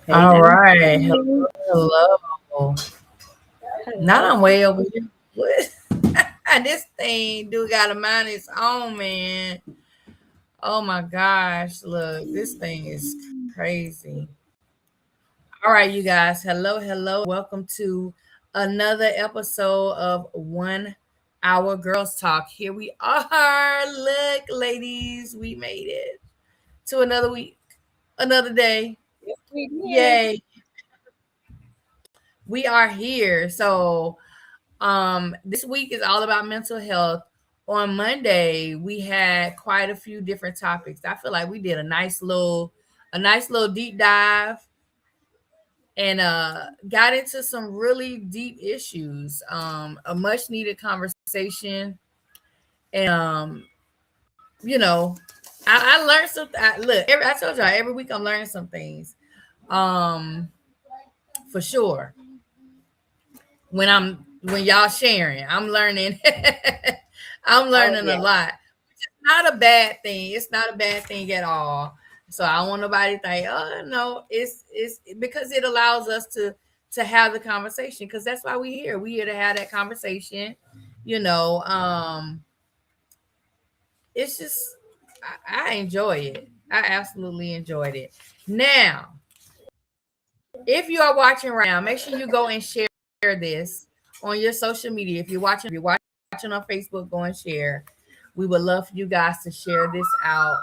Hey, All right. Nancy. Hello. Not Hello. I'm way over here. What? This thing do got a mind its own, man. Oh my gosh. Look, this thing is crazy. All right, you guys. Hello, hello. Welcome to another episode of 1 Hour Girls Talk. Here we are. Look, ladies, we made it to another week, another day. Yes, we did. Yay. We are here. So this week is all about mental health. On Monday, we had quite a few different topics. I feel like we did a nice little deep dive and got into some really deep issues. A much needed conversation. And you know, I learned something. Look, I told y'all every week I'm learning some things. Um, for sure. When y'all sharing, I'm learning. I'm Oh, learning a yeah. lot. Not a bad thing. It's not a bad thing at all. So I don't want nobody to think, oh no, it's because it allows us to have the conversation because that's why we're here. We're here to have that conversation. You know, it's just I enjoy it. I absolutely enjoyed it. Now, if you are watching right now, make sure you go and share this on your social media. If you're watching on Facebook, go and share. We would love for you guys to share this out.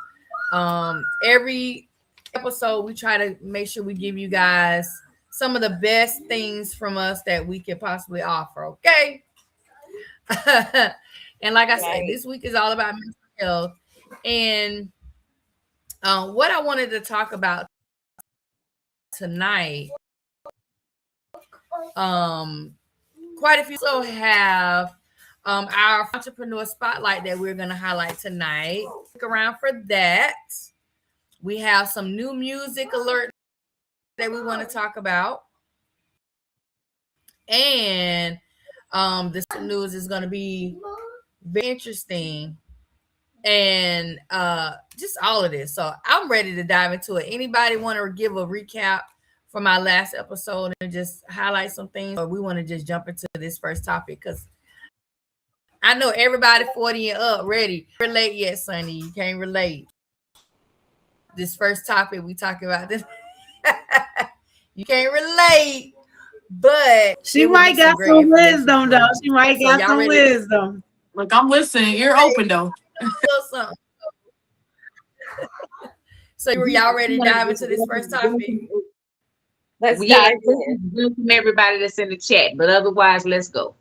Every episode, we try to make sure we give you guys some of the best things from us that we can possibly offer. Okay. And like I said, Right. this week is all about mental health. And what I wanted to talk about tonight, um, quite a few also have our entrepreneur spotlight that we're going to highlight tonight. Stick around for that. We have some new music alert that we want to talk about. And this news is going to be very interesting and just all of this. So I'm ready to dive into it. Anybody want to give a recap from our last episode and just highlight some things, or we want to just jump into this first topic? Because I know everybody 40 and up ready. Relate yet, Sonny? You can't relate. This first topic we talking about this. You can't relate, but She it will might be some got great some information wisdom for though. you. She might So got y'all some ready to wisdom. Look, I'm listening. Ear open though. feel something? So y'all ready to dive into this first topic? Let's Yes, dive in. from everybody that's in the chat, but otherwise, let's go.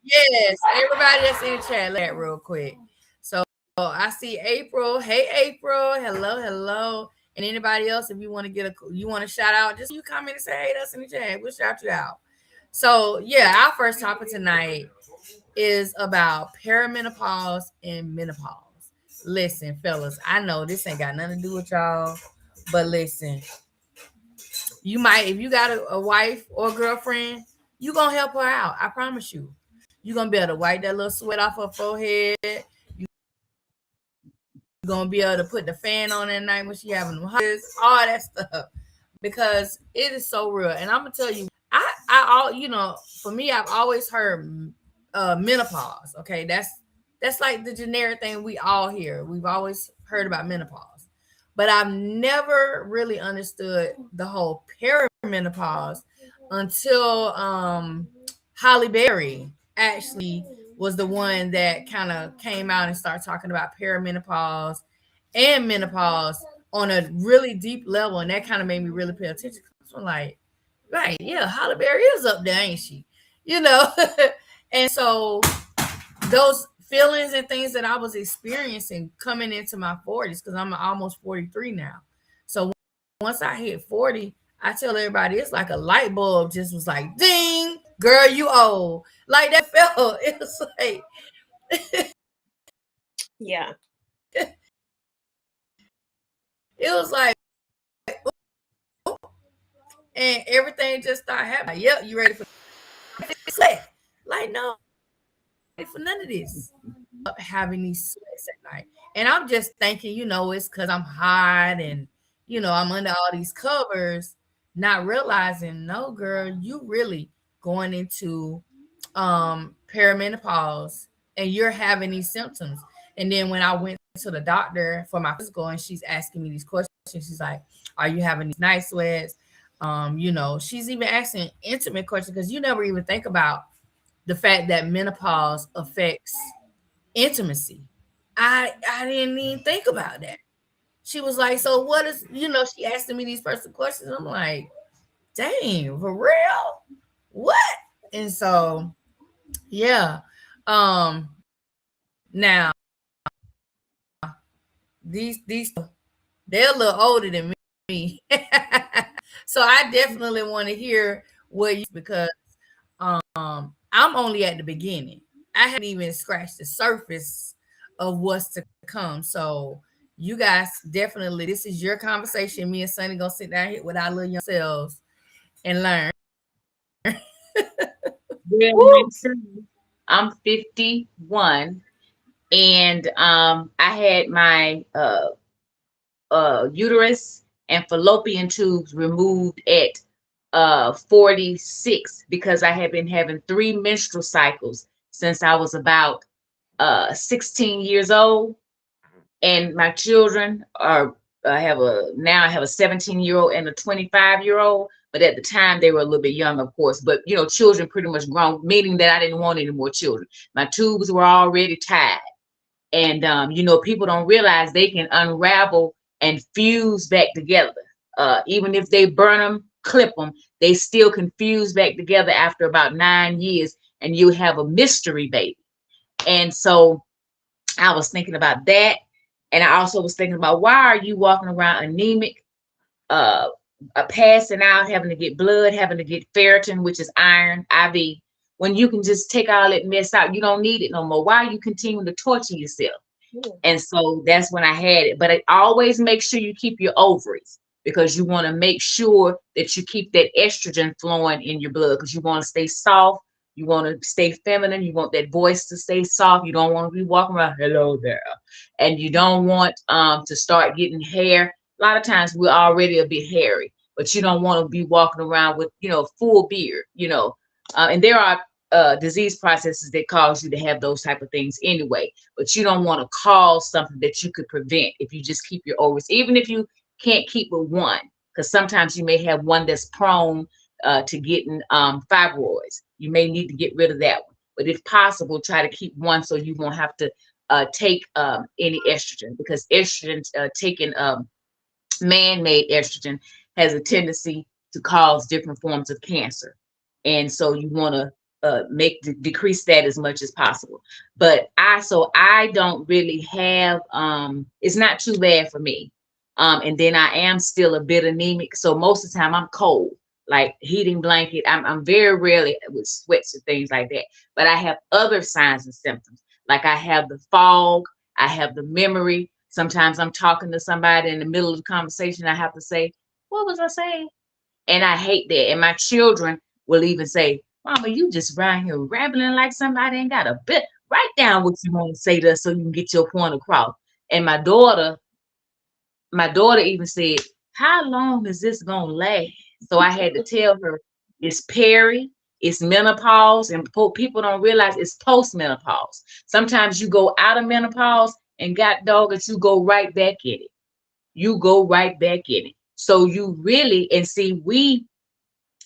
Yes, everybody that's in the chat, let real quick. So I see April. Hey, April. Hello, hello. And anybody else, if you want to you want to shout out, just you comment and say, hey, that's in the chat. We'll shout you out. So yeah, our first topic tonight is about perimenopause and menopause. Listen, fellas, I know this ain't got nothing to do with y'all, but listen, you might, if you got a wife or a girlfriend, you gonna help her out. I promise you. You're gonna be able to wipe that little sweat off her forehead. You're gonna be able to put the fan on at night when she having them hives, all that stuff. Because it is so real. And I'm gonna tell you, for me, I've always heard menopause. Okay, that's like the generic thing we all hear. We've always heard about menopause, but I've never really understood the whole perimenopause until Holly Berry actually was the one that kind of came out and started talking about perimenopause and menopause on a really deep level, and that kind of made me really pay attention. So I'm like, right, yeah, Holly Berry is up there, ain't she? You know, and so those feelings and things that I was experiencing coming into my 40s, because I'm almost 43 now. So once I hit 40, I tell everybody it's like a light bulb just was like, ding, girl, you old. Like that felt. It was like, Yeah. it was like, and everything just started happening. Like, yep, you ready for this? Like, no, for none of this. Having these sweats at night. And I'm just thinking, it's because I'm hot and I'm under all these covers, not realizing, no, girl, you really going into perimenopause and you're having these symptoms. And then when I went to the doctor for my physical and she's asking me these questions, she's like, are you having these night sweats? She's even asking intimate questions because you never even think about the fact that menopause affects intimacy. I didn't even think about that. She was like, so what is, she asking me these personal questions. I'm like, dang, for real? What? And so, yeah. Now these they're a little older than me. So I definitely want to hear what you, because I'm only at the beginning. I haven't even scratched the surface of what's to come. So you guys definitely, this is your conversation. Me and Sunny gonna sit down here with our little young selves and learn. Well, I'm 51, and I had my uterus and fallopian tubes removed at 46 because I had been having 3 menstrual cycles since I was about 16 years old. And my children are I have a 17-year-old and a 25-year-old, but at the time they were a little bit young, of course. But children pretty much grown, meaning that I didn't want any more children. My tubes were already tied. And people don't realize they can unravel and fuse back together. Even if they burn them, clip them, they still can fuse back together after about 9 years, and you have a mystery baby. And so I was thinking about that. And I also was thinking about, why are you walking around anemic, uh, passing out, having to get blood, having to get ferritin, which is iron, IV, when you can just take all that mess out? You don't need it no more. Why are you continuing to torture yourself? And so that's when I had it. But I always make sure you keep your ovaries, because you want to make sure that you keep that estrogen flowing in your blood, because you want to stay soft. You want to stay feminine. You want that voice to stay soft. You don't want to be walking around, hello there. And you don't want to start getting hair. A lot of times we're already a bit hairy, but you don't want to be walking around with, full beard, and there are disease processes that cause you to have those type of things anyway, but you don't want to cause something that you could prevent if you just keep your ovaries, even if you can't keep with one, because sometimes you may have one that's prone to getting fibroids. You may need to get rid of that one, but if possible, try to keep one so you won't have to take any estrogen, because estrogen, taking man-made estrogen, has a tendency to cause different forms of cancer. And so you want to decrease that as much as possible. But I don't really have, it's not too bad for me. And then I am still a bit anemic. So most of the time I'm cold, like heating blanket. I'm very rarely with sweats and things like that. But I have other signs and symptoms. Like I have the fog, I have the memory. Sometimes I'm talking to somebody in the middle of the conversation, I have to say, what was I saying? And I hate that. And my children will even say, Mama, you just right here rambling like somebody ain't got a bit. Write down what you want to say to us so you can get your point across. And my daughter even said, how long is this gonna last? So I had to tell her, it's it's menopause, and people don't realize it's post-menopause. Sometimes you go out of menopause and got dogged, you go right back in it. You go right back in it. So you really, and see, we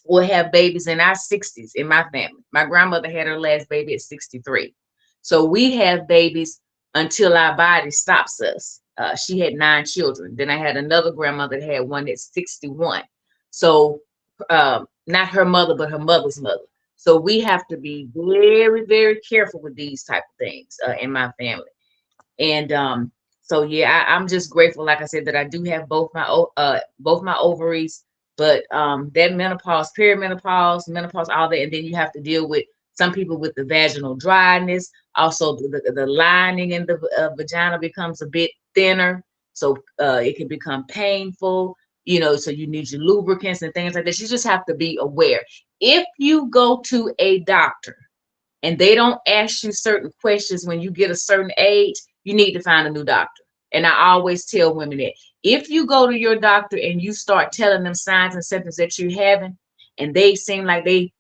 will have babies in our 60s in my family. My grandmother had her last baby at 63. So we have babies until our body stops us. She had 9 children. Then I had another grandmother that had one at 61. So not her mother, but her mother's mother. So we have to be very, very careful with these type of things in my family. And so yeah, I'm just grateful, like I said, that I do have both my ovaries. But that menopause, perimenopause, menopause, all that, and then you have to deal with some people with the vaginal dryness. Also, the lining in the vagina becomes a bit thinner, so it can become painful. So you need your lubricants and things like that. You just have to be aware. If you go to a doctor and they don't ask you certain questions when you get a certain age, you need to find a new doctor. And I always tell women that If you go to your doctor and you start telling them signs and symptoms that you're having, and they seem like they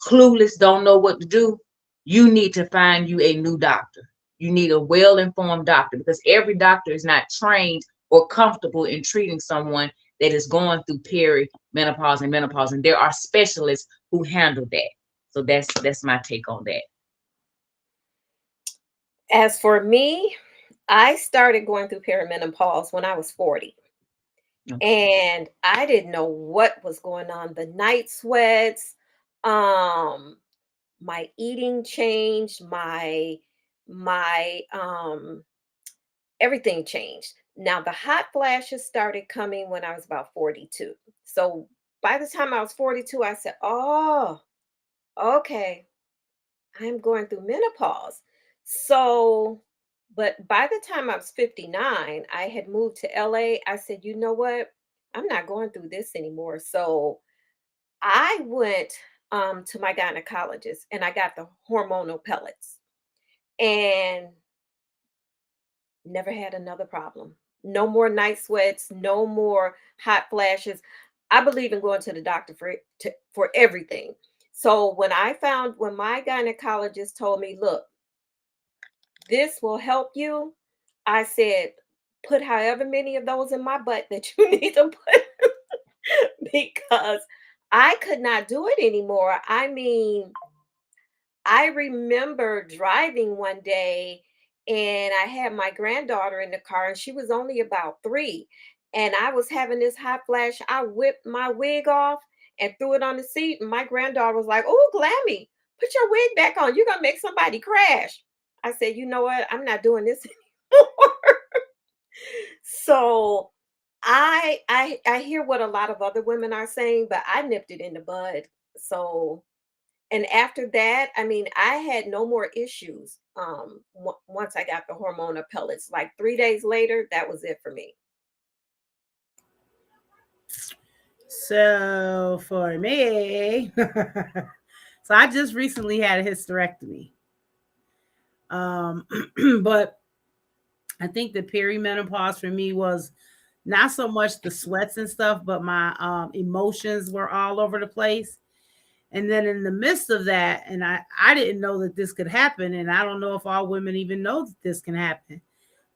clueless, don't know what to do, you need to find you a new doctor. You need a well-informed doctor, because every doctor is not trained or comfortable in treating someone that is going through perimenopause and menopause, and there are specialists who handle that. So that's my take on that. As for me, I started going through perimenopause when I was 40. And I didn't know what was going on. The night sweats, my eating changed, my everything changed. Now the hot flashes started coming when I was about 42. So by the time I was 42, I said, "Oh, okay, I'm going through menopause." So, but by the time I was 59, I had moved to LA. I said, "You know what? I'm not going through this anymore." So I went to my gynecologist and I got the hormonal pellets and never had another problem. No more night sweats, no more hot flashes. I believe in going to the doctor for everything. So when my gynecologist told me, "Look, this will help you," I said, "Put however many of those in my butt that you need to put," because I could not do it anymore. I mean, I remember driving one day and I had my granddaughter in the car and she was only about 3. And I was having this hot flash. I whipped my wig off and threw it on the seat. And my granddaughter was like, "Oh, Glammy, put your wig back on. You're going to make somebody crash." I said, "You know what? I'm not doing this anymore." So I hear what a lot of other women are saying, but I nipped it in the bud. So and after that, I mean, I had no more issues. Once I got the hormonal pellets, like 3 days later, that was it for me. So for me, so I just recently had a hysterectomy. But I think the perimenopause for me was not so much the sweats and stuff, but my emotions were all over the place. And then in the midst of that, and I didn't know that this could happen, and I don't know if all women even know that this can happen,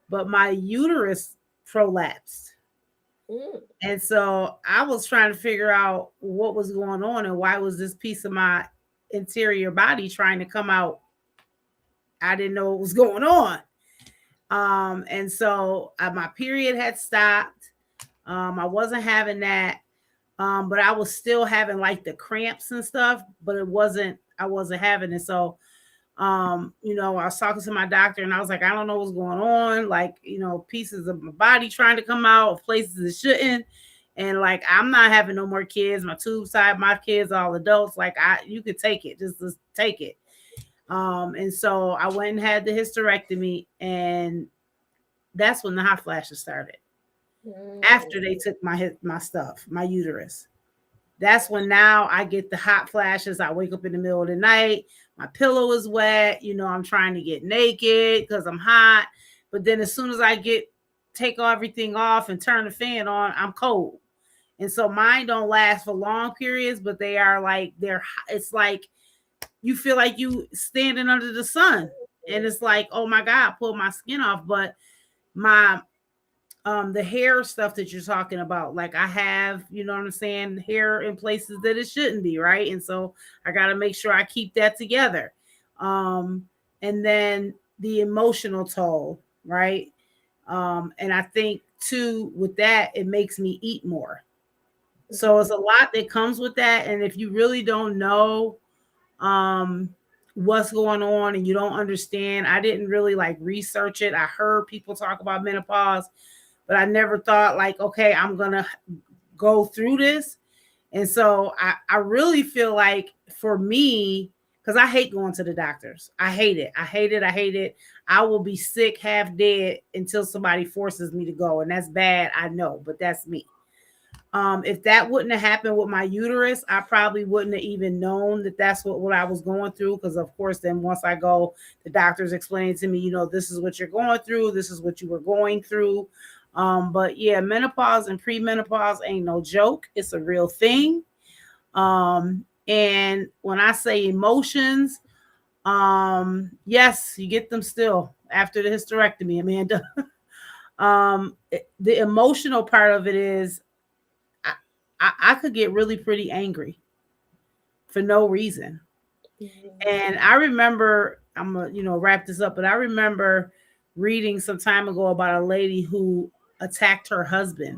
but my uterus prolapsed. Mm. And so I was trying to figure out what was going on and why was this piece of my interior body trying to come out. I didn't know what was going on. And so my period had stopped. I wasn't having that. But I was still having like the cramps and stuff, but I wasn't having it. So, I was talking to my doctor and I was like, I don't know what's going on. Like, pieces of my body trying to come out of places it shouldn't. And like, I'm not having no more kids. My tube side, my kids, all adults. Like you could take it, just take it. And so I went and had the hysterectomy, and that's when the hot flashes started. After they took my stuff, my uterus. That's when now I get the hot flashes. I wake up in the middle of the night. My pillow is wet. I'm trying to get naked because I'm hot. But then as soon as I take everything off and turn the fan on, I'm cold. And so mine don't last for long periods, but they are like, it's like you feel like you standing under the sun. And it's like, oh my God, pull my skin off. But my the hair stuff that you're talking about, like I have, you know what I'm saying, hair in places that it shouldn't be, right? And so I got to make sure I keep that together. And then the emotional toll, right? And I think too with that, it makes me eat more. So it's a lot that comes with that. And if you really don't know what's going on and you don't understand, I didn't really like research it. I heard people talk about menopause, but I never thought like, okay, I'm going to go through this. And so I really feel like for me, because I hate going to the doctors. I hate it. I hate it. I hate it. I will be sick, half dead until somebody forces me to go. And that's bad. I know, but that's me. If that wouldn't have happened with my uterus, I probably wouldn't have even known that that's what I was going through. Because of course, then once I go, the doctors explain to me, this is what you're going through. This is what you were going through. But yeah, menopause and premenopause ain't no joke. It's a real thing. And when I say emotions, yes, you get them still after the hysterectomy, Amanda. The emotional part of it is I, I could get really pretty angry for no reason. And I remember, I'm gonna, wrap this up, but I remember reading some time ago about a lady who attacked her husband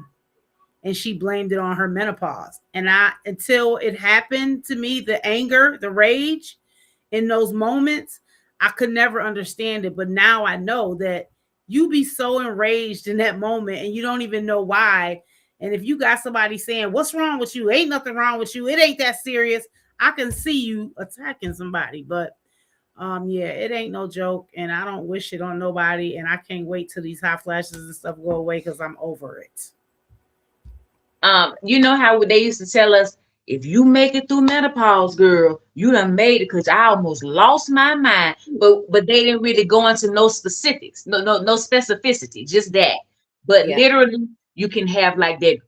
and she blamed it on her menopause. And until it happened to me, the anger, the rage in those moments, I could never understand it. But now I know that you be so enraged in that moment and you don't even know why. And if you got somebody saying, "What's wrong with you? Ain't nothing wrong with you. It ain't that serious." I can see you attacking somebody. But yeah, it ain't no joke. And I don't wish it on nobody. And I can't wait till these hot flashes and stuff go away because I'm over it. You know how they used to tell us, if you make it through menopause, girl, you done made it, because I almost lost my mind. But they didn't really go into no specifics, no specificity, just that. But Yeah. literally, you can have like that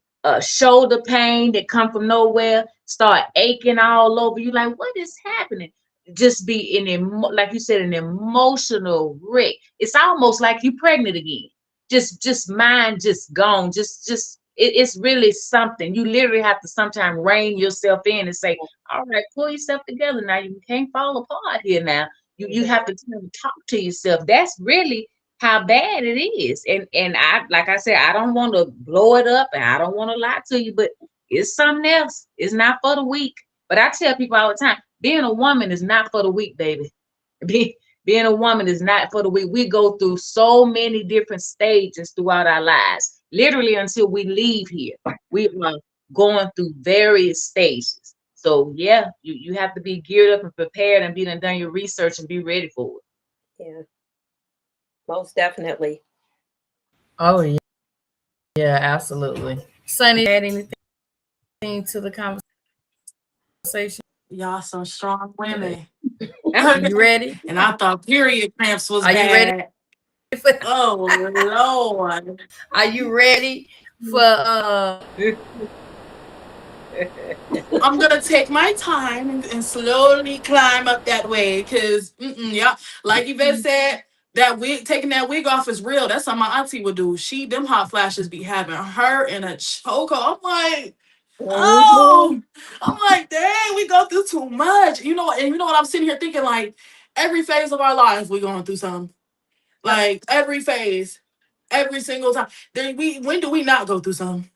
shoulder pain that come from nowhere, start aching all over you. Like, what is happening? Just be like you said, an emotional wreck. It's almost like you pregnant again. Just mind just gone. It's really something. You literally have to sometimes rein yourself in and say, all right, pull yourself together now. You can't fall apart here now. You have to talk to yourself. That's really how bad it is. And I, like I said, I don't want to blow it up and I don't want to lie to you, but it's something else. It's not for the weak. But I tell people all the time, being a woman is not for the weak, baby. Being a woman is not for the weak. We go through so many different stages throughout our lives, literally until we leave here. We are going through various stages. So yeah, you have to be geared up and prepared and done your research and be ready for it. Yeah. Most definitely. Oh yeah, yeah, absolutely. Sunny, add anything to the conversation? Y'all some strong Okay. women. You ready? And I thought period cramps was Are you ready? bad. Oh Lord. Are you ready for I'm gonna take my time and slowly climb up that way, because yeah, like Yvette said, that wig, taking that wig off is real. That's something my auntie would do. Them hot flashes be having her in a chokehold. I'm like, oh, I'm like, dang, we go through too much. And you know what I'm sitting here thinking, like, every phase of our life we going through something. Like every phase, every single time. When do we not go through something?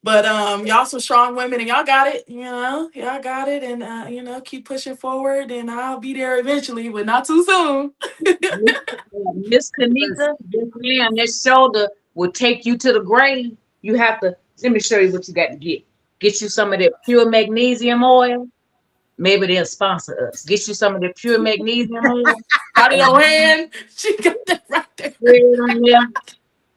But y'all some strong women and y'all got it, y'all got it, and keep pushing forward, and I'll be there eventually, but not too soon. Miss Kanika, yes, ma'am, that shoulder will take you to the grave. You have to, let me show you what you got to get. Get you some of that pure magnesium oil. Maybe they'll sponsor us. Get you some of the pure magnesium oil. Out of your And hand, she got that right there. spray it on there.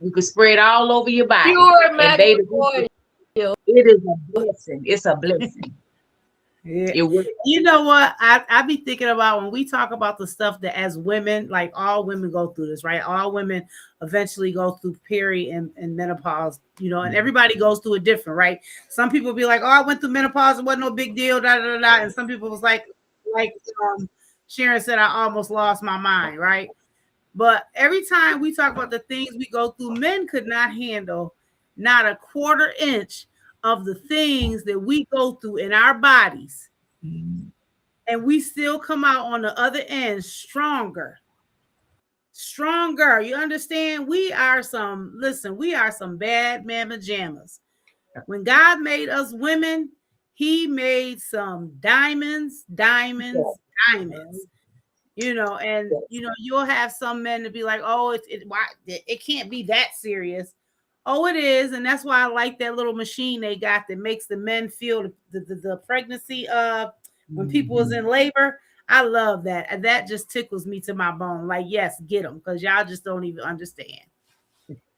You can spray it all over your body. pure And magnet baby, oil? it is a blessing. It's a blessing. Yeah. It will. You know what? I be thinking about when we talk about the stuff that as women, like all women go through this, right? All women eventually go through peri and menopause, and everybody goes through it different, right? Some people be like, "Oh, I went through menopause, it wasn't no big deal," da da da, da. And some people was like Sharon said, "I almost lost my mind," right? But every time we talk about the things we go through, men could not handle not a quarter inch of the things that we go through in our bodies. And we still come out on the other end stronger. Stronger. You understand? We are some bad mamma jammas. When God made us women, he made some diamonds, diamonds, diamonds. And you'll have some men to be like, "Oh, it can't be that serious." Oh, it is, and that's why I like that little machine they got that makes the men feel the pregnancy when people was in labor. I love that, and that just tickles me to my bone. Like, yes, get them, because y'all just don't even understand.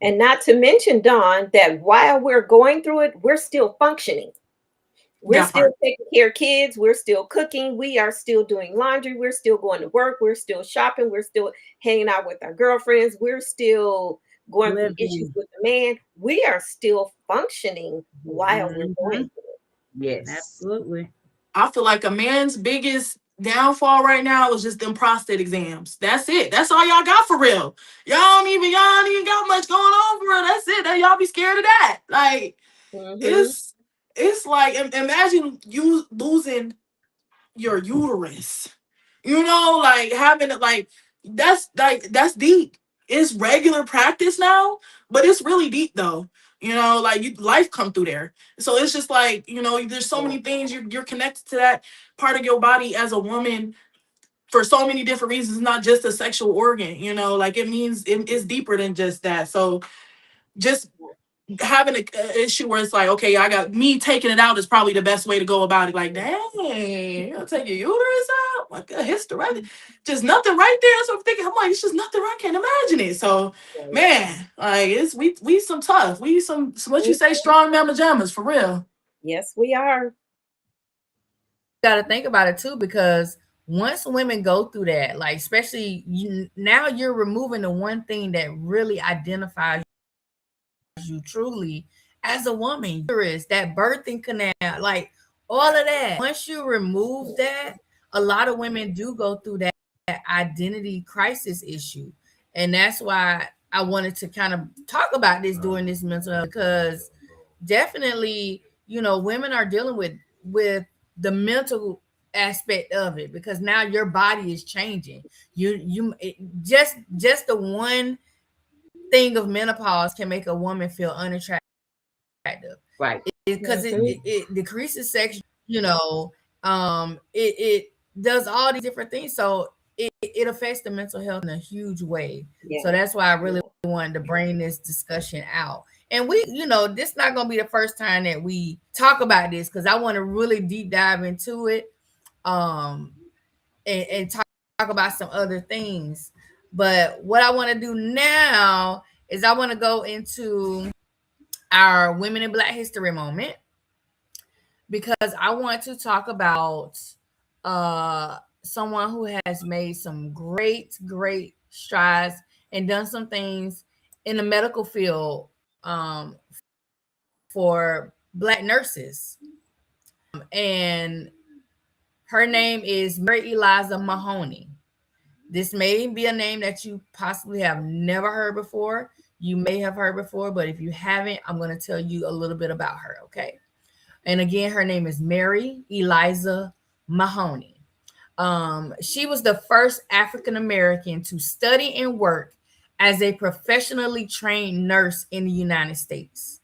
And not to mention, Dawn, that while we're going through it, we're still functioning. We're That still part. taking care of kids. We're still cooking. We are still doing laundry. We're still going to work. We're still shopping. We're still hanging out with our girlfriends. We're still going through issues living. with the man, we are still functioning while we're going Mhm. through Yes. Absolutely. I feel like a man's biggest downfall right now is just them prostate exams. That's it. That's all y'all got for real. Y'all don't even got much going on for real. That's it. That y'all be scared of that. Like it. Hmm. it's like imagine you losing your uterus. You know, like having it that's deep. It's regular practice now, but it's really deep though. You know, like life come through there. So it's just like, there's so Yeah. many things you're connected to that part of your body as a woman for so many different reasons, not just a sexual organ, like it means it's deeper than just that. So just having a issue where it's like, okay, I got me taking it out is probably the best way to go about it. Like, dang, you gonna take your uterus out? Like a hysterectomy, just nothing right there. So I'm thinking, I'm like, it's just nothing. I can't imagine it. So, Right. man, like it's we some tough. We some what you say, strong mama jammas for real. Yes, we are. Got to think about it too, because once women go through that, like especially now you're removing the one thing that really identifies you truly as a woman. Uterus, that birthing canal, like all of that. Once you remove that, a lot of women do go through that identity crisis issue. And that's why I wanted to kind of talk about this during this mental health, because definitely, women are dealing with the mental aspect of it, because now your body is changing. Just the one thing of menopause can make a woman feel unattractive, Right. because Hmm. it decreases sex, it does all these different things, so it affects the mental health in a huge way. So Yeah. that's why I really Yeah. wanted to bring this discussion out. And this not gonna be the first time that we talk about this, because I want to really deep dive into it, um and talk about some other things. But what I want to do now is I want to go into our Women in Black History moment, because I want to talk about someone who has made some great strides and done some things in the medical field, for Black nurses. And her name is Mary Eliza Mahoney. This may be a name that you possibly have never heard before. You may have heard before, but if you haven't, I'm going to tell you a little bit about her, okay? And again, her name is Mary Eliza Mahoney. She was the first African American to study and work as a professionally trained nurse in the United States,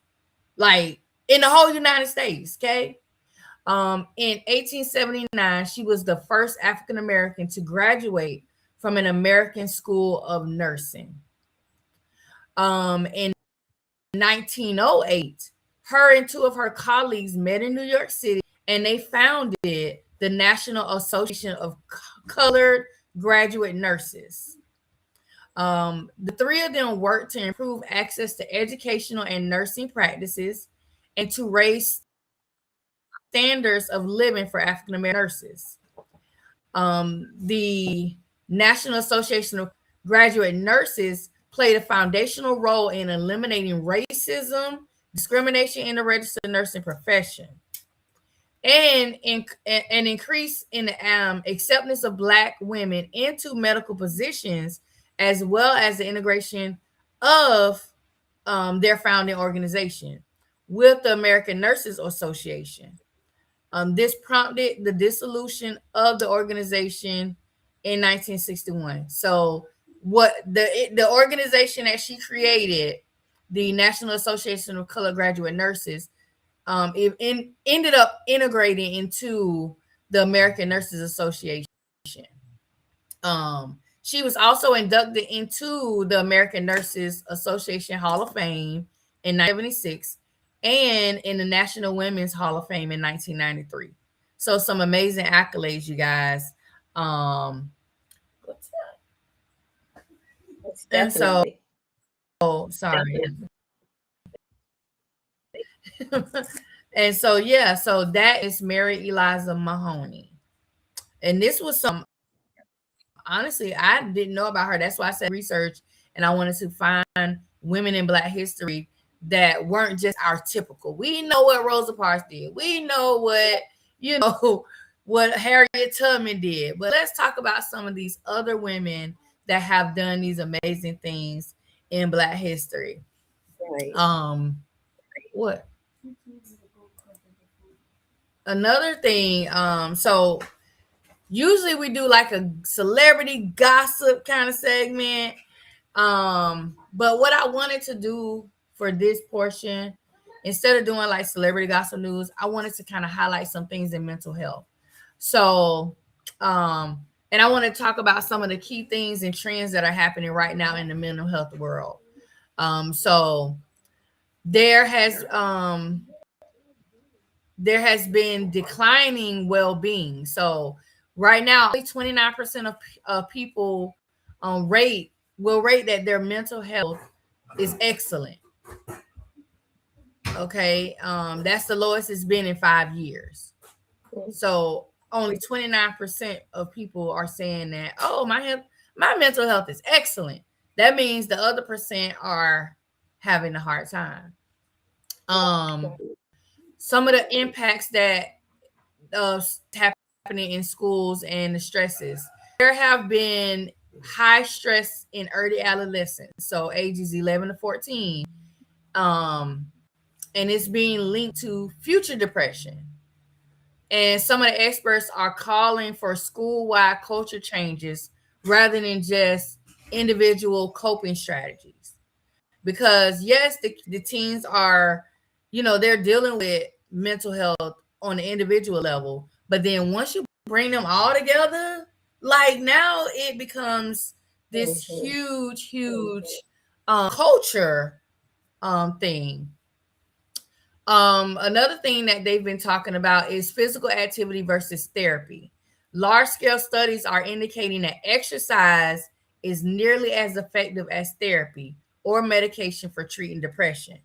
like in the whole United States. Okay. In 1879, she was the first African American to graduate from an American School of Nursing. In 1908, her and two of her colleagues met in New York City, and they founded the National Association of Colored Graduate Nurses. The three of them worked to improve access to educational and nursing practices and to raise standards of living for African American nurses. The National Association of Graduate Nurses played a foundational role in eliminating racism, discrimination in the registered nursing profession, and an increase in the acceptance of Black women into medical positions, as well as the integration of their founding organization with the American Nurses Association. This prompted the dissolution of the organization in 1961. So, what the organization that she created, the National Association of Colored Graduate Nurses, ended up integrating into the American Nurses Association. She was also inducted into the American Nurses Association Hall of Fame in 1976 and in the National Women's Hall of Fame in 1993. So some amazing accolades, you guys. Um, It's and so, definitely. sorry. And so, yeah, so that is Mary Eliza Mahoney. And this was some, honestly, I didn't know about her. That's why I said research, and I wanted to find women in Black history that weren't just our typical. We know what Rosa Parks did. We know what, what Harriet Tubman did. But let's talk about some of these other women that have done these amazing things in Black history. Right. What? Another thing, so usually we do like a celebrity gossip kind of segment. But what I wanted to do for this portion, instead of doing like celebrity gossip news, I wanted to kind of highlight some things in mental health. So, and I want to talk about some of the key things and trends that are happening right now in the mental health world. So there has been declining well-being. So right now, only 29% of people will rate that their mental health is excellent. Okay, that's the lowest it's been in 5 years. So only 29% of people are saying that, oh, my mental health is excellent. That means the other percent are having a hard time. Some of the impacts that happening in schools and the stresses. There have been high stress in early adolescence, so ages 11 to 14. And it's being linked to future depression. And some of the experts are calling for school-wide culture changes rather than just individual coping strategies. Because yes, the teens are, they're dealing with mental health on the individual level, but then once you bring them all together, like now it becomes this huge culture thing. Another thing that they've been talking about is physical activity versus therapy. Large scale studies are indicating that exercise is nearly as effective as therapy or medication for treating depression.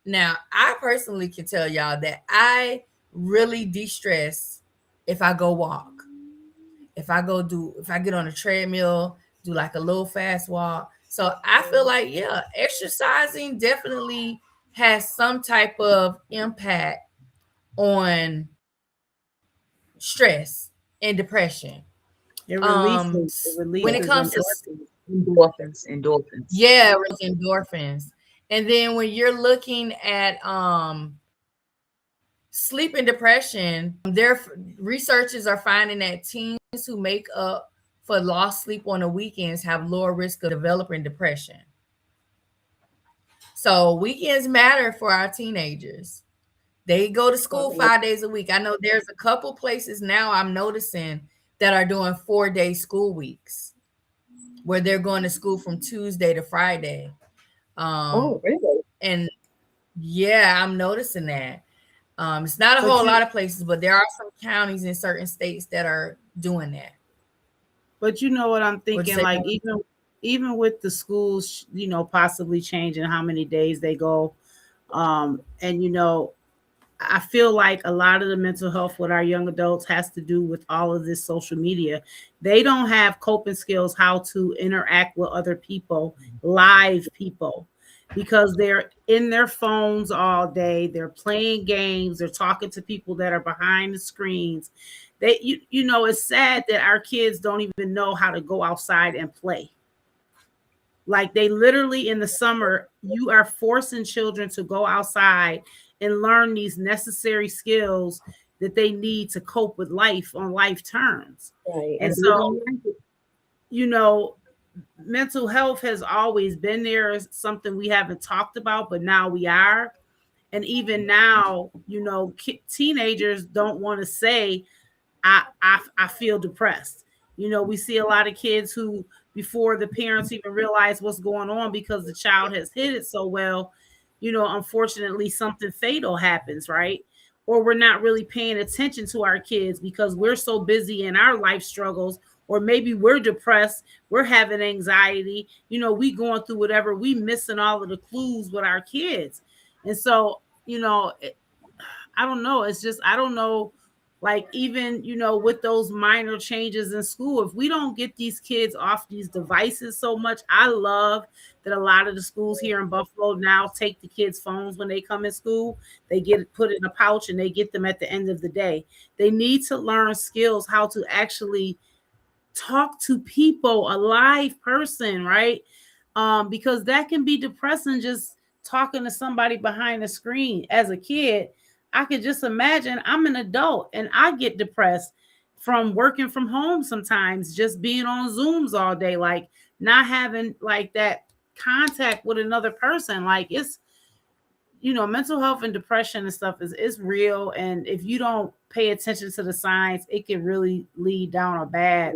Now, I personally can tell y'all that I really de-stress if I go walk. If I get on a treadmill, do like a little fast walk. So I feel like, yeah, exercising definitely has some type of impact on stress and depression. It releases When it comes to endorphins. yeah, endorphins. And then when you're looking at sleep and depression, their researchers are finding that teens who make up for lost sleep on the weekends have lower risk of developing depression. So weekends matter for our teenagers. They go to school 5 days a week. I know there's a couple places now I'm noticing that are doing 4-day school weeks where they're going to school from Tuesday to Friday. Really? And yeah, I'm noticing that. It's not a whole lot of places, but there are some counties in certain states that are doing that. But you know what I'm thinking, like even with the schools, possibly changing how many days they go. And I feel like a lot of the mental health with our young adults has to do with all of this social media. They don't have coping skills how to interact with other people, live people, because they're in their phones all day. They're playing games. They're talking to people that are behind the screens. It's sad that our kids don't even know how to go outside and play. Like they literally in the summer, you are forcing children to go outside and learn these necessary skills that they need to cope with life on life terms. Right. And so, mental health has always been there as something we haven't talked about, but now we are. And even now, teenagers don't want to say, I feel depressed. We see a lot of kids who, before the parents even realize what's going on because the child has hid it so well, unfortunately something fatal happens, right? Or we're not really paying attention to our kids because we're so busy in our life struggles, or maybe we're depressed, we're having anxiety, we going through whatever, we missing all of the clues with our kids. And so, I don't know. It's just, I don't know Like, even, with those minor changes in school, if we don't get these kids off these devices so much. I love that a lot of the schools here in Buffalo now take the kids' phones when they come in school. They get it put in a pouch and they get them at the end of the day. They need to learn skills how to actually talk to people, a live person, right? Because that can be depressing, just talking to somebody behind the screen. As a kid, I could just imagine, I'm an adult and I get depressed from working from home sometimes, just being on Zooms all day, like not having like that contact with another person. Like, it's, mental health and depression and stuff is real. And if you don't pay attention to the signs, it can really lead down a bad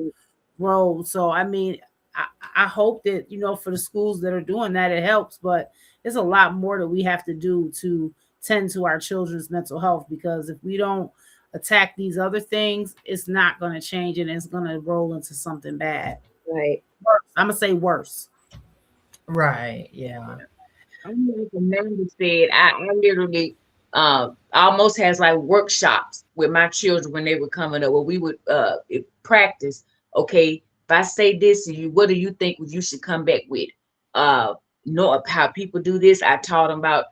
road. So, I mean, I hope that, for the schools that are doing that, it helps. But there's a lot more that we have to do to tend to our children's mental health, because if we don't attack these other things, it's not going to change and it's going to roll into something bad. Right. Worse. I'm going to say worse. Right. Yeah. I'm like Amanda said, I literally almost has like workshops with my children when they were coming up, where we would practice. Okay, if I say this to you, what do you think you should come back with? Uh, know how people do this. I taught them about,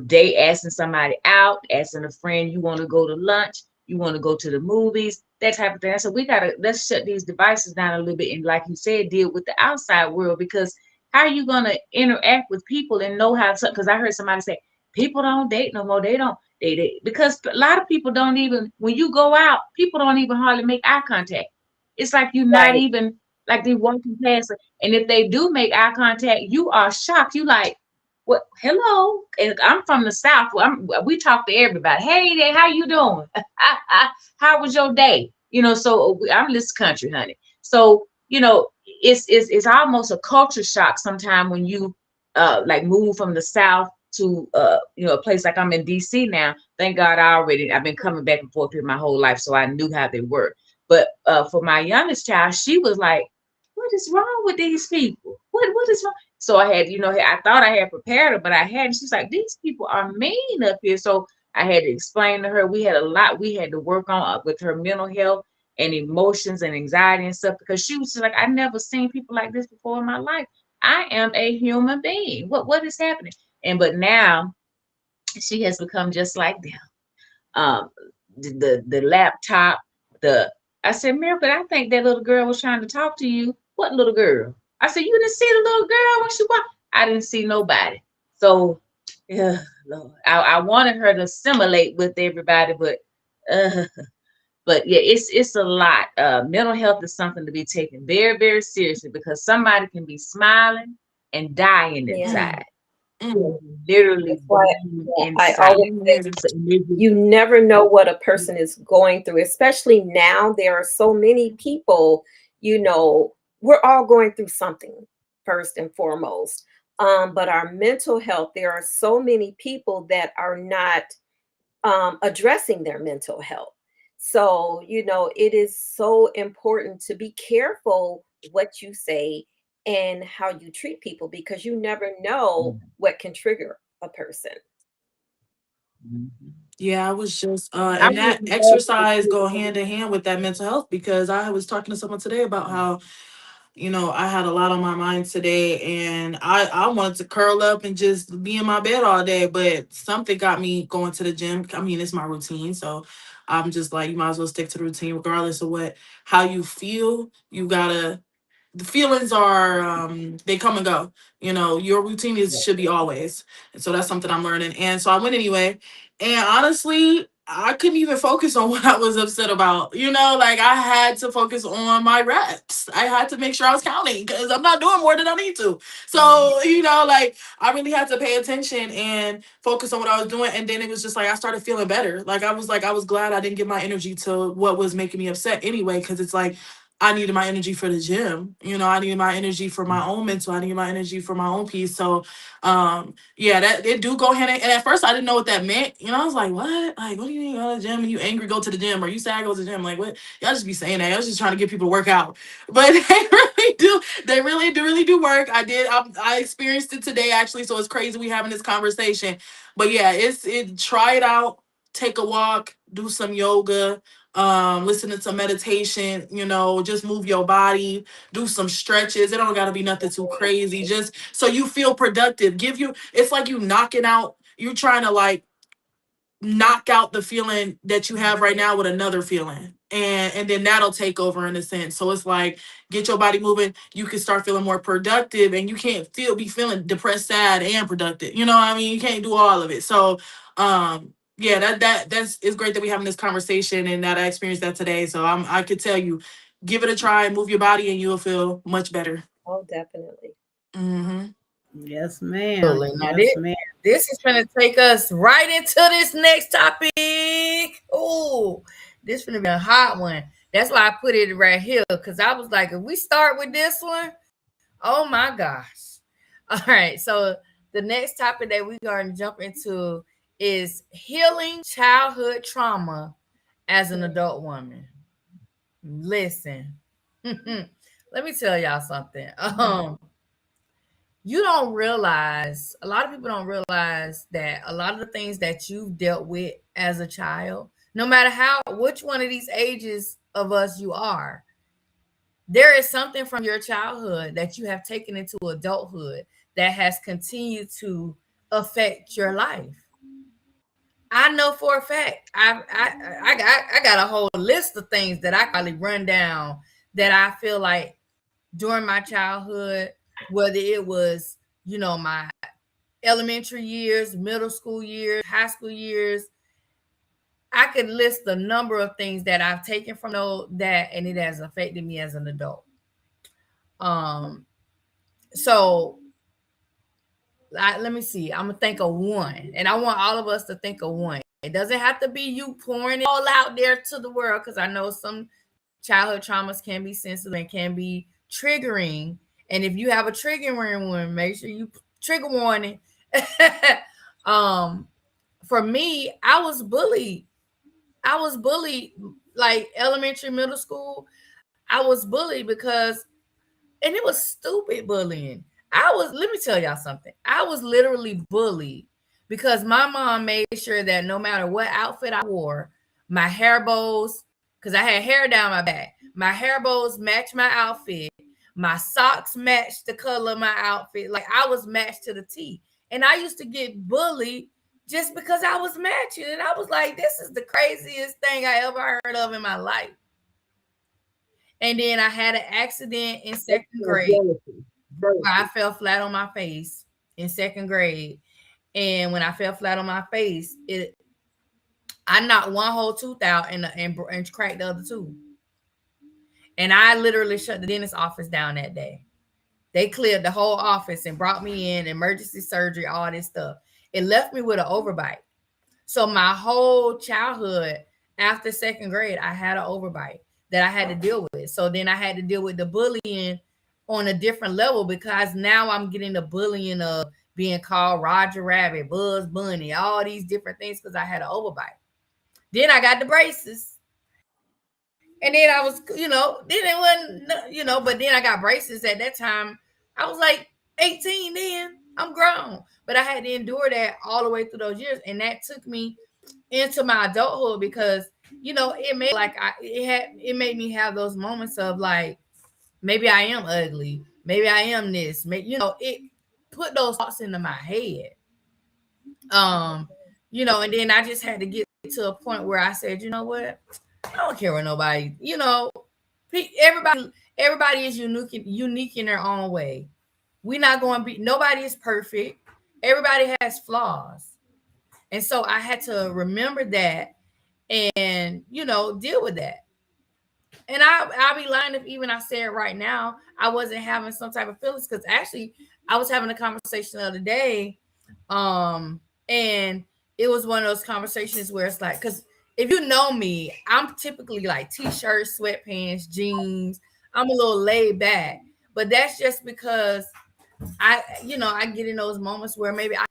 day asking somebody out, asking a friend, you want to go to lunch, you want to go to the movies, that type of thing. So let's shut these devices down a little bit, and like you said, deal with the outside world, because how are you gonna interact with people and know how to? Because I heard somebody say people don't date no more. They don't date because a lot of people don't even, when you go out, people don't even hardly make eye contact. It's like you're not Right. even, like they walking past, and if they do make eye contact, you are shocked. You like, what? Hello, and I'm from the South. We talk to everybody. Hey there, how you doing? How was your day? So I'm this country, honey. So it's almost a culture shock sometimes when you like move from the South to a place like I'm in DC now. Thank God I've been coming back and forth here my whole life, so I knew how they were. But for my youngest child, she was like, what is wrong with these people? What is wrong? So I had, I thought I had prepared her, but I hadn't. She's like, these people are mean up here. So I had to explain to her. We had a lot we had to work on with her mental health and emotions and anxiety and stuff, because she was just like, I never seen people like this before in my life. I am a human being. What is happening? But now she has become just like them. Um, the laptop, the I said, Miracle, I think that little girl was trying to talk to you. What little girl? I said, you didn't see the little girl when she walked? I didn't see nobody. So yeah, Lord. I wanted her to assimilate with everybody, uh, but yeah, it's a lot. Mental health is something to be taken very, very seriously, because somebody can be smiling and dying Yeah. inside. Mm, mm. Literally That's why, dying yeah, I inside. always say you never know what a person is going through, especially now. There are so many people, we're all going through something first and foremost. But our mental health, there are so many people that are not addressing their mental health. So, it is so important to be careful what you say and how you treat people, because you never know what can trigger a person. Yeah, I was just I and that wouldn't exercise go hand in hand with that mental health, because I was talking to someone today about how, I had a lot on my mind today, and I wanted to curl up and just be in my bed all day, but something got me going to the gym. I mean, it's my routine, so I'm just like, you might as well stick to the routine regardless of how you feel. You gotta The feelings are they come and go. Your routine is should be always. And so that's something I'm learning. And so I went anyway. And honestly, I couldn't even focus on what I was upset about. Like, I had to focus on my reps. I had to make sure I was counting, because I'm not doing more than I need to. So, like, I really had to pay attention and focus on what I was doing. And then it was just like I started feeling better. Like, I was glad I didn't give my energy to what was making me upset anyway, because it's like I needed my energy for the gym. I needed my energy for my own mental. I needed my energy for my own peace. So, yeah, that it do go hand in. And at first, I didn't know what that meant. I was like, what? Like, what do you mean go to the gym and you angry go to the gym, or you sad go to the gym? Like, what? Y'all just be saying that. I was just trying to get people to work out, but they really do. They really do work. I did. I experienced it today actually. So it's crazy we having this conversation. But yeah, it. Try it out. Take a walk. Do some yoga. listen to some meditation, just move your body, do some stretches. It don't gotta be nothing too crazy. Just so you feel productive. It's like you knocking out, you're trying to like knock out the feeling that you have right now with another feeling. And then that'll take over in a sense. So it's like get your body moving, you can start feeling more productive, and you can't be feeling depressed, sad, and productive. You know what I mean? You can't do all of it. So yeah, that's it's great that we having this conversation and that I experienced that today. So I could tell you, give it a try, move your body, and you'll feel much better. Oh, definitely. Mm-hmm. Yes, ma'am. Absolutely. Now, Yes, ma'am. this is going to take us right into this next topic. Oh, this is going to be a hot one. That's why I put it right here, because I was like, if we start with this one, oh my gosh. All right. So the next topic that we're going to jump into is healing childhood trauma as an adult woman. Listen, let me tell y'all something. You don't realize, a lot of people don't realize that a lot of the things that you've dealt with as a child, no matter which one of these ages of us you are, there is something from your childhood that you have taken into adulthood that has continued to affect your life. I know for a fact. I got a whole list of things that I probably run down that I feel like during my childhood, whether it was, my elementary years, middle school years, high school years, I could list the number of things that I've taken from that, and it has affected me as an adult. So let me see. I'm gonna think of one, and I want all of us to think of one. It doesn't have to be you pouring it all out there to the world, because I know some childhood traumas can be sensitive and can be triggering. And if you have a triggering one, make sure you trigger warning. For me, I was bullied. Like elementary, middle school. I was bullied and it was stupid bullying. Let me tell y'all something. I was literally bullied because my mom made sure that no matter what outfit I wore, my hair bows, because I had hair down my back, my hair bows matched my outfit. My socks matched the color of my outfit. Like I was matched to the T. And I used to get bullied just because I was matching. And I was like, this is the craziest thing I ever heard of in my life. And then I had an accident in second grade where I fell flat on my face in second grade. And when I fell flat on my face, I knocked one whole tooth out and cracked the other tooth. And I literally shut the dentist office down that day. They cleared the whole office and brought me in, emergency surgery, all this stuff. It left me with an overbite. So my whole childhood after second grade, I had an overbite that I had to deal with. So then I had to deal with the bullying on a different level, because now I'm getting the bullying of being called Roger Rabbit, Buzz Bunny, all these different things because I had an overbite. Then I got the braces. And then I was, then it wasn't, but then I got braces at that time. I was like 18 then. I'm grown. But I had to endure that all the way through those years. And that took me into my adulthood because, it made me have those moments of like, maybe I am ugly. Maybe I am this. It put those thoughts into my head. And then I just had to get to a point where I said, you know what? I don't care what nobody, everybody is unique in their own way. We're not going to be, nobody is perfect. Everybody has flaws. And so I had to remember that and, deal with that. And I'll be lying if even I say it right now, I wasn't having some type of feelings, because actually I was having a conversation the other day. And it was one of those conversations where it's like, because if you know me, I'm typically like t-shirts, sweatpants, jeans. I'm a little laid back, but that's just because I get in those moments where maybe I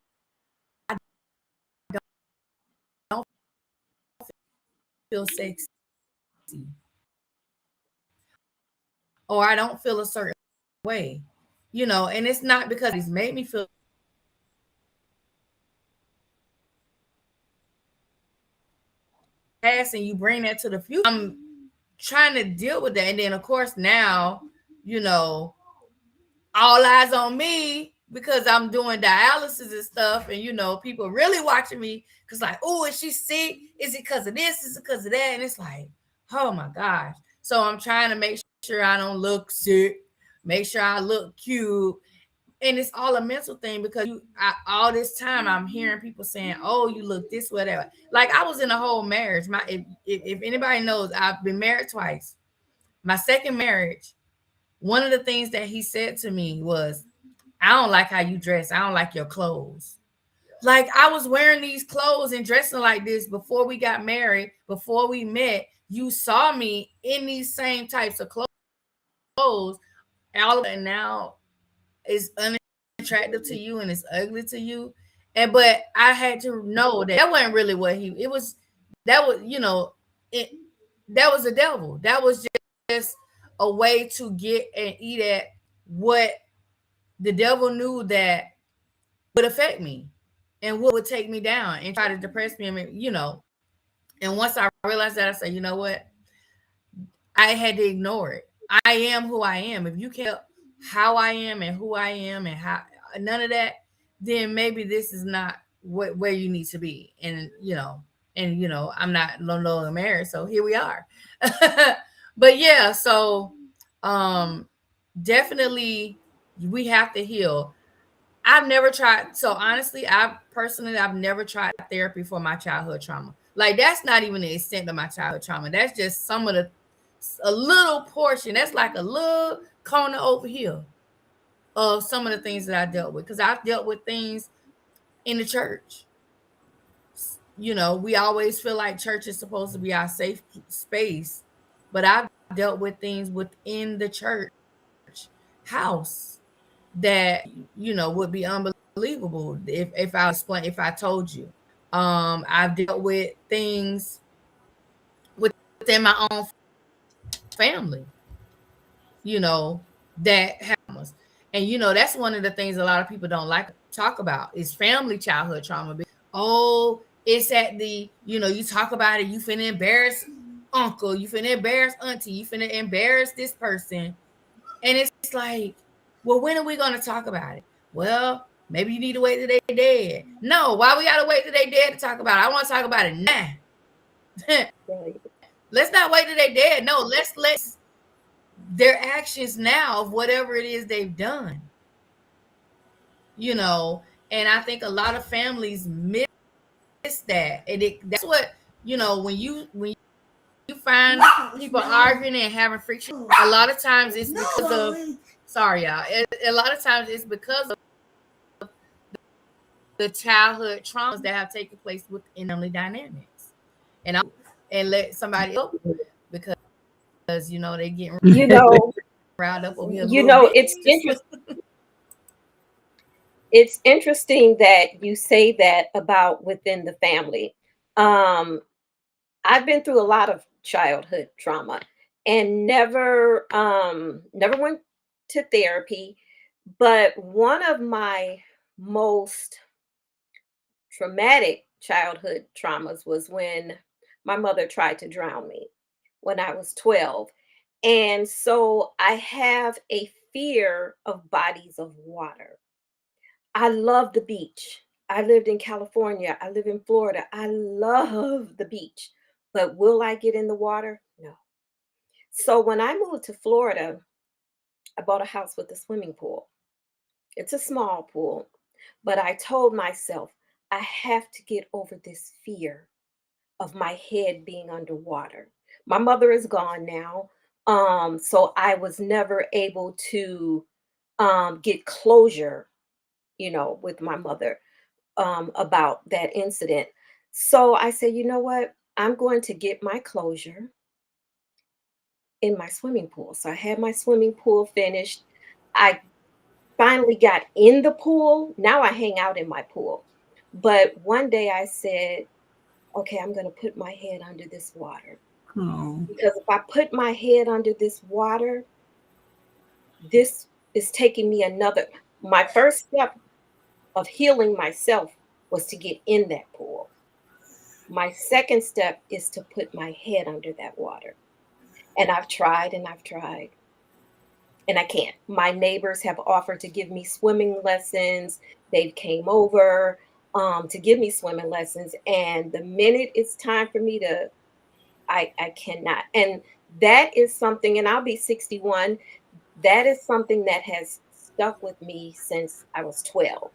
don't feel sexy, or I don't feel a certain way, and it's not because it's made me feel past and you bring that to the future. I'm trying to deal with that. And then of course now, you know, all eyes on me because I'm doing dialysis and stuff, and you know, people really watching me because like, oh, is she sick? Is it because of this? Is it because of that? And it's like, oh my gosh. So I'm trying to make sure I don't look sick, make sure I look cute. And it's all a mental thing because all this time I'm hearing people saying, "Oh, you look this, whatever." Like I was in a whole marriage. If anybody knows, I've been married twice. My second marriage, one of the things that he said to me was, "I don't like how you dress. I don't like your clothes." Like I was wearing these clothes and dressing like this before we got married, before we met. You saw me in these same types of clothes, and now it's unattractive to you and it's ugly to you. And but I had to know that wasn't really what it was. That was, you know, it that was the devil. That was just a way to get and eat at what the devil knew that would affect me and what would take me down and try to depress me. I mean, you know, and once I realized that, I said, you know what? I had to ignore it. I am who I am. If you can't how I am and who I am and how none of that, then maybe this is not where you need to be. And you know, I'm not no longer married, so here we are. But yeah, so um definitely we have to heal. I've never tried. So honestly, I've never tried therapy for my childhood trauma. Like that's not even the extent of my childhood trauma. That's just some of a little portion. That's like a little corner over here of some of the things that I dealt with. Because I've dealt with things in the church. You know, we always feel like church is supposed to be our safe space, but I've dealt with things within the church house that you know would be unbelievable if I explain if I told you. I've dealt with things within my own family, you know, that happens. And you know, that's one of the things a lot of people don't like to talk about is family childhood trauma. Oh, it's at the, you know, you talk about it, you finna embarrass uncle, you finna embarrass auntie, you finna embarrass this person. And it's like, well, when are we gonna talk about it? Well, maybe you need to wait till they dead. No, why we gotta wait till they dead to talk about it? I want to talk about it now. Right. Let's not wait till they dead. No, let's their actions now of whatever it is they've done. You know, and I think a lot of families miss that. And that's what, you know, when you find people arguing and having friction, a lot of times it's because of sorry y'all. A lot of times it's because of the childhood traumas that have taken place within family dynamics. And let somebody else because you know they getting You know, riled up over here a you little know, bit. it's interesting. It's interesting that you say that about within the family. Um, I've been through a lot of childhood trauma and never went to therapy, but one of my most traumatic childhood traumas was when my mother tried to drown me when I was 12. And so I have a fear of bodies of water. I love the beach. I lived in California. I live in Florida. I love the beach. But will I get in the water? No. So when I moved to Florida, I bought a house with a swimming pool. It's a small pool, but I told myself I have to get over this fear of my head being underwater. My mother is gone now. So I was never able to get closure, you know, with my mother about that incident. So I said, you know what? I'm going to get my closure in my swimming pool. So I had my swimming pool finished. I finally got in the pool. Now I hang out in my pool. But one day I said, okay, I'm going to put my head under this water. Oh. Because if I put my head under this water, this is taking me my first step of healing myself was to get in that pool. My second step is to put my head under that water. And I've tried and I've tried and I can't. My neighbors have offered to give me swimming lessons. They've came over to give me swimming lessons. And the minute it's time for me to, I cannot. And that is something, and I'll be 61. That is something that has stuck with me since I was 12.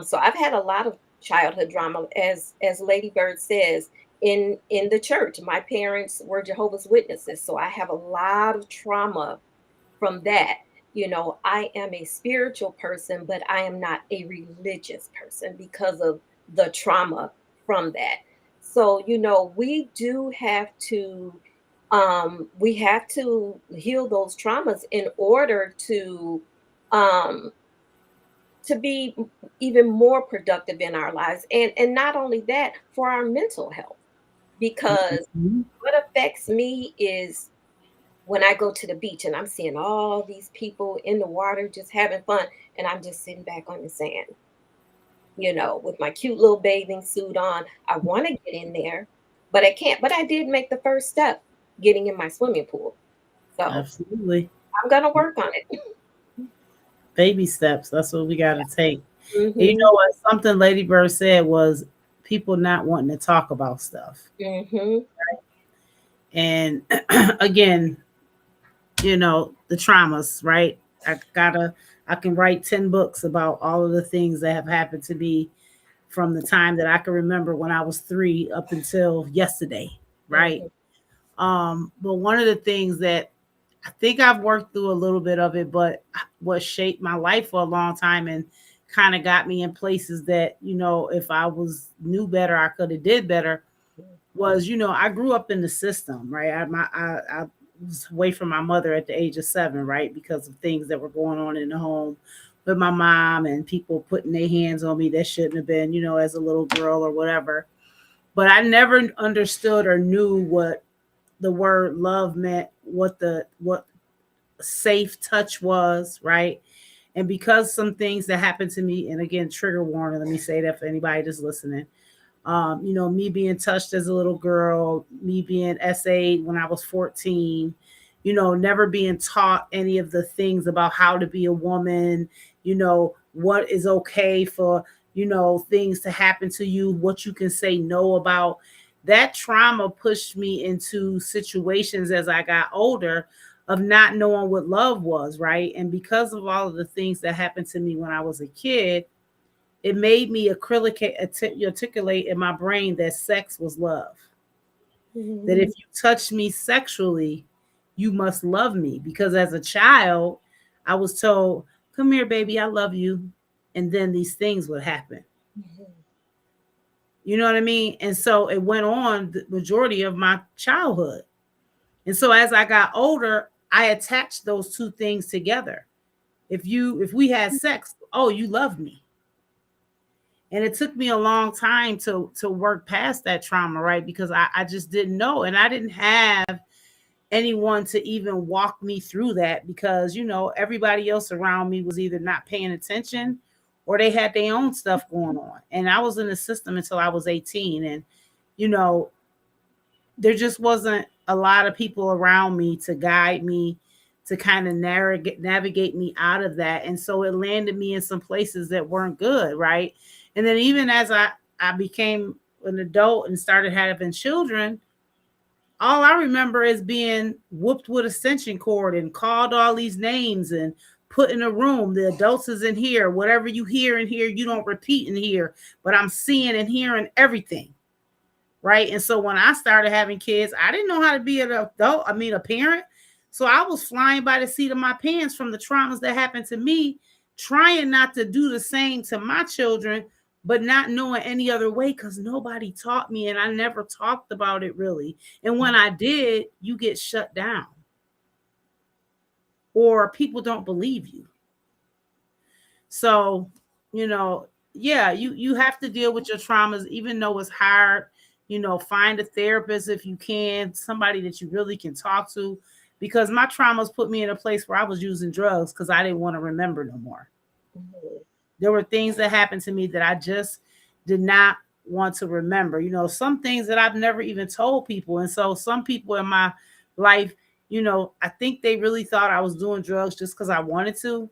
So I've had a lot of childhood drama, as Lady Bird says, in the church. My parents were Jehovah's Witnesses, so I have a lot of trauma from that. I am a spiritual person, but I am not a religious person because of the trauma from that. So, we do have to heal those traumas in order um to be even more productive in our lives, and not only that, for our mental health, because Mhm. what affects me is when I go to the beach and I'm seeing all these people in the water just having fun, and I'm just sitting back on the sand, with my cute little bathing suit on. I want to get in there, but I can't. But I did make the first step, getting in my swimming pool. So Absolutely. I'm gonna work on it. Baby steps. That's what we got to take. And you Mhm. know what? Something Lady Bird said was people not wanting to talk about stuff. Mhm. And again, the traumas, right? I can write 10 books about all of the things that have happened to me from the time that I can remember when I was 3 up until yesterday, right? Mhm. But one of the things that I think I've worked through a little bit of it, but what shaped my life for a long time and kind of got me in places that, if I was knew better, I could have did better, was, I grew up in the system, right? I was away from my mother at the age of 7, right? Because of things that were going on in the home with my mom and people putting their hands on me that shouldn't have been, as a little girl or whatever. But I never understood or knew what the word love meant, what safe touch was, right? And because some things that happened to me, and again, trigger warning, let me say that for anybody that's listening. Me being touched as a little girl, me being SA'd when I was 14, never being taught any of the things about how to be a woman, what is okay for, things to happen to you, what you can say no about. That trauma pushed me into situations as I got older of not knowing what love was, right? And because of all of the things that happened to me when I was a kid, it made me articulate in my brain that sex was love. That if Mhm. you touch me sexually, you must love me. Because as a child, I was told, come here, baby, I love you. And then these things would happen. Mhm. You know what I mean? And so it went on the majority of my childhood. And so as I got older, I attached those two things together. If we had sex, oh, you love me. And it took me a long time to work past that trauma, right? Because I just didn't know, and I didn't have anyone to even walk me through that, because everybody else around me was either not paying attention or they had their own stuff going on, and I was in the system until I was 18. And you know there just wasn't a lot of people around me to guide me, to kind of navigate me out of that. And so it landed me in some places that weren't good, right? And then even as I became an adult and started having children, all I remember is being whooped with a extension cord and called all these names and put in a room. The adults is in here. Whatever you hear in here, you don't repeat in here. But I'm seeing and hearing everything, right? And so when I started having kids, I didn't know how to be an adult, a parent. So I was flying by the seat of my pants from the traumas that happened to me, trying not to do the same to my children, but not knowing any other way because nobody taught me and I never talked about it really. And when I did, you get shut down or people don't believe you. So, you know, yeah, you have to deal with your traumas, even though it's hard. Find a therapist if you can, somebody that you really can talk to. Because my traumas put me in a place where I was using drugs because I didn't want to remember no more. Mhm. There were things that happened to me that I just did not want to remember. Some things that I've never even told people. And so some people in my life, I think they really thought I was doing drugs just because I wanted to.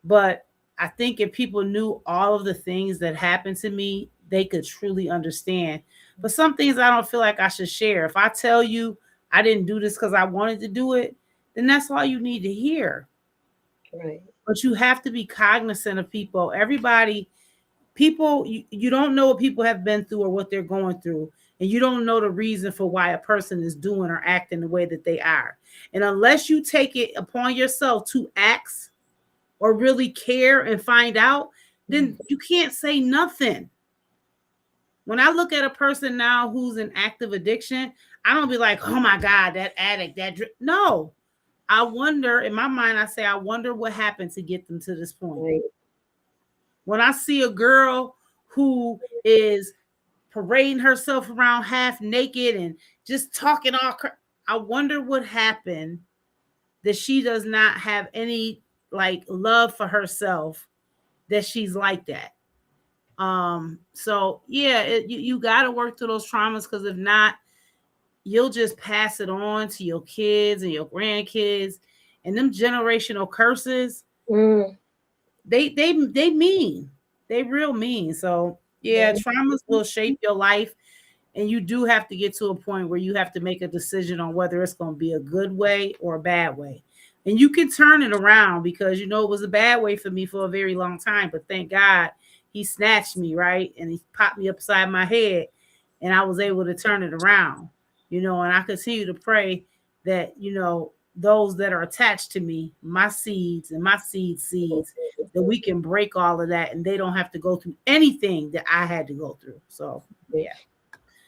But I think if people knew all of the things that happened to me, they could truly understand. But some things I don't feel like I should share. If I tell you I didn't do this because I wanted to do it, then that's all you need to hear. Right. But you have to be cognizant of people. People, you don't know what people have been through or what they're going through. And you don't know the reason for why a person is doing or acting the way that they are. And unless you take it upon yourself to act or really care and find out, then you can't say nothing. When I look at a person now who's in active addiction, I don't be like, oh my God, that addict, no. I wonder, in my mind, I say, I wonder what happened to get them to this point. Right. When I see a girl who is parading herself around half naked and just talking I wonder what happened that she does not have any like love for herself, that she's like that. So yeah, you got to work through those traumas, because if not, you'll just pass it on to your kids and your grandkids, and them generational curses. Mm. They mean, they real mean. So yeah, traumas will shape your life, and you do have to get to a point where you have to make a decision on whether it's going to be a good way or a bad way. And you can turn it around, because it was a bad way for me for a very long time, but thank God he snatched me, right? And he popped me upside my head, and I was able to turn it around. And I continue to pray that, those that are attached to me, my seeds and my seeds, that we can break all of that and they don't have to go through anything that I had to go through. So yeah.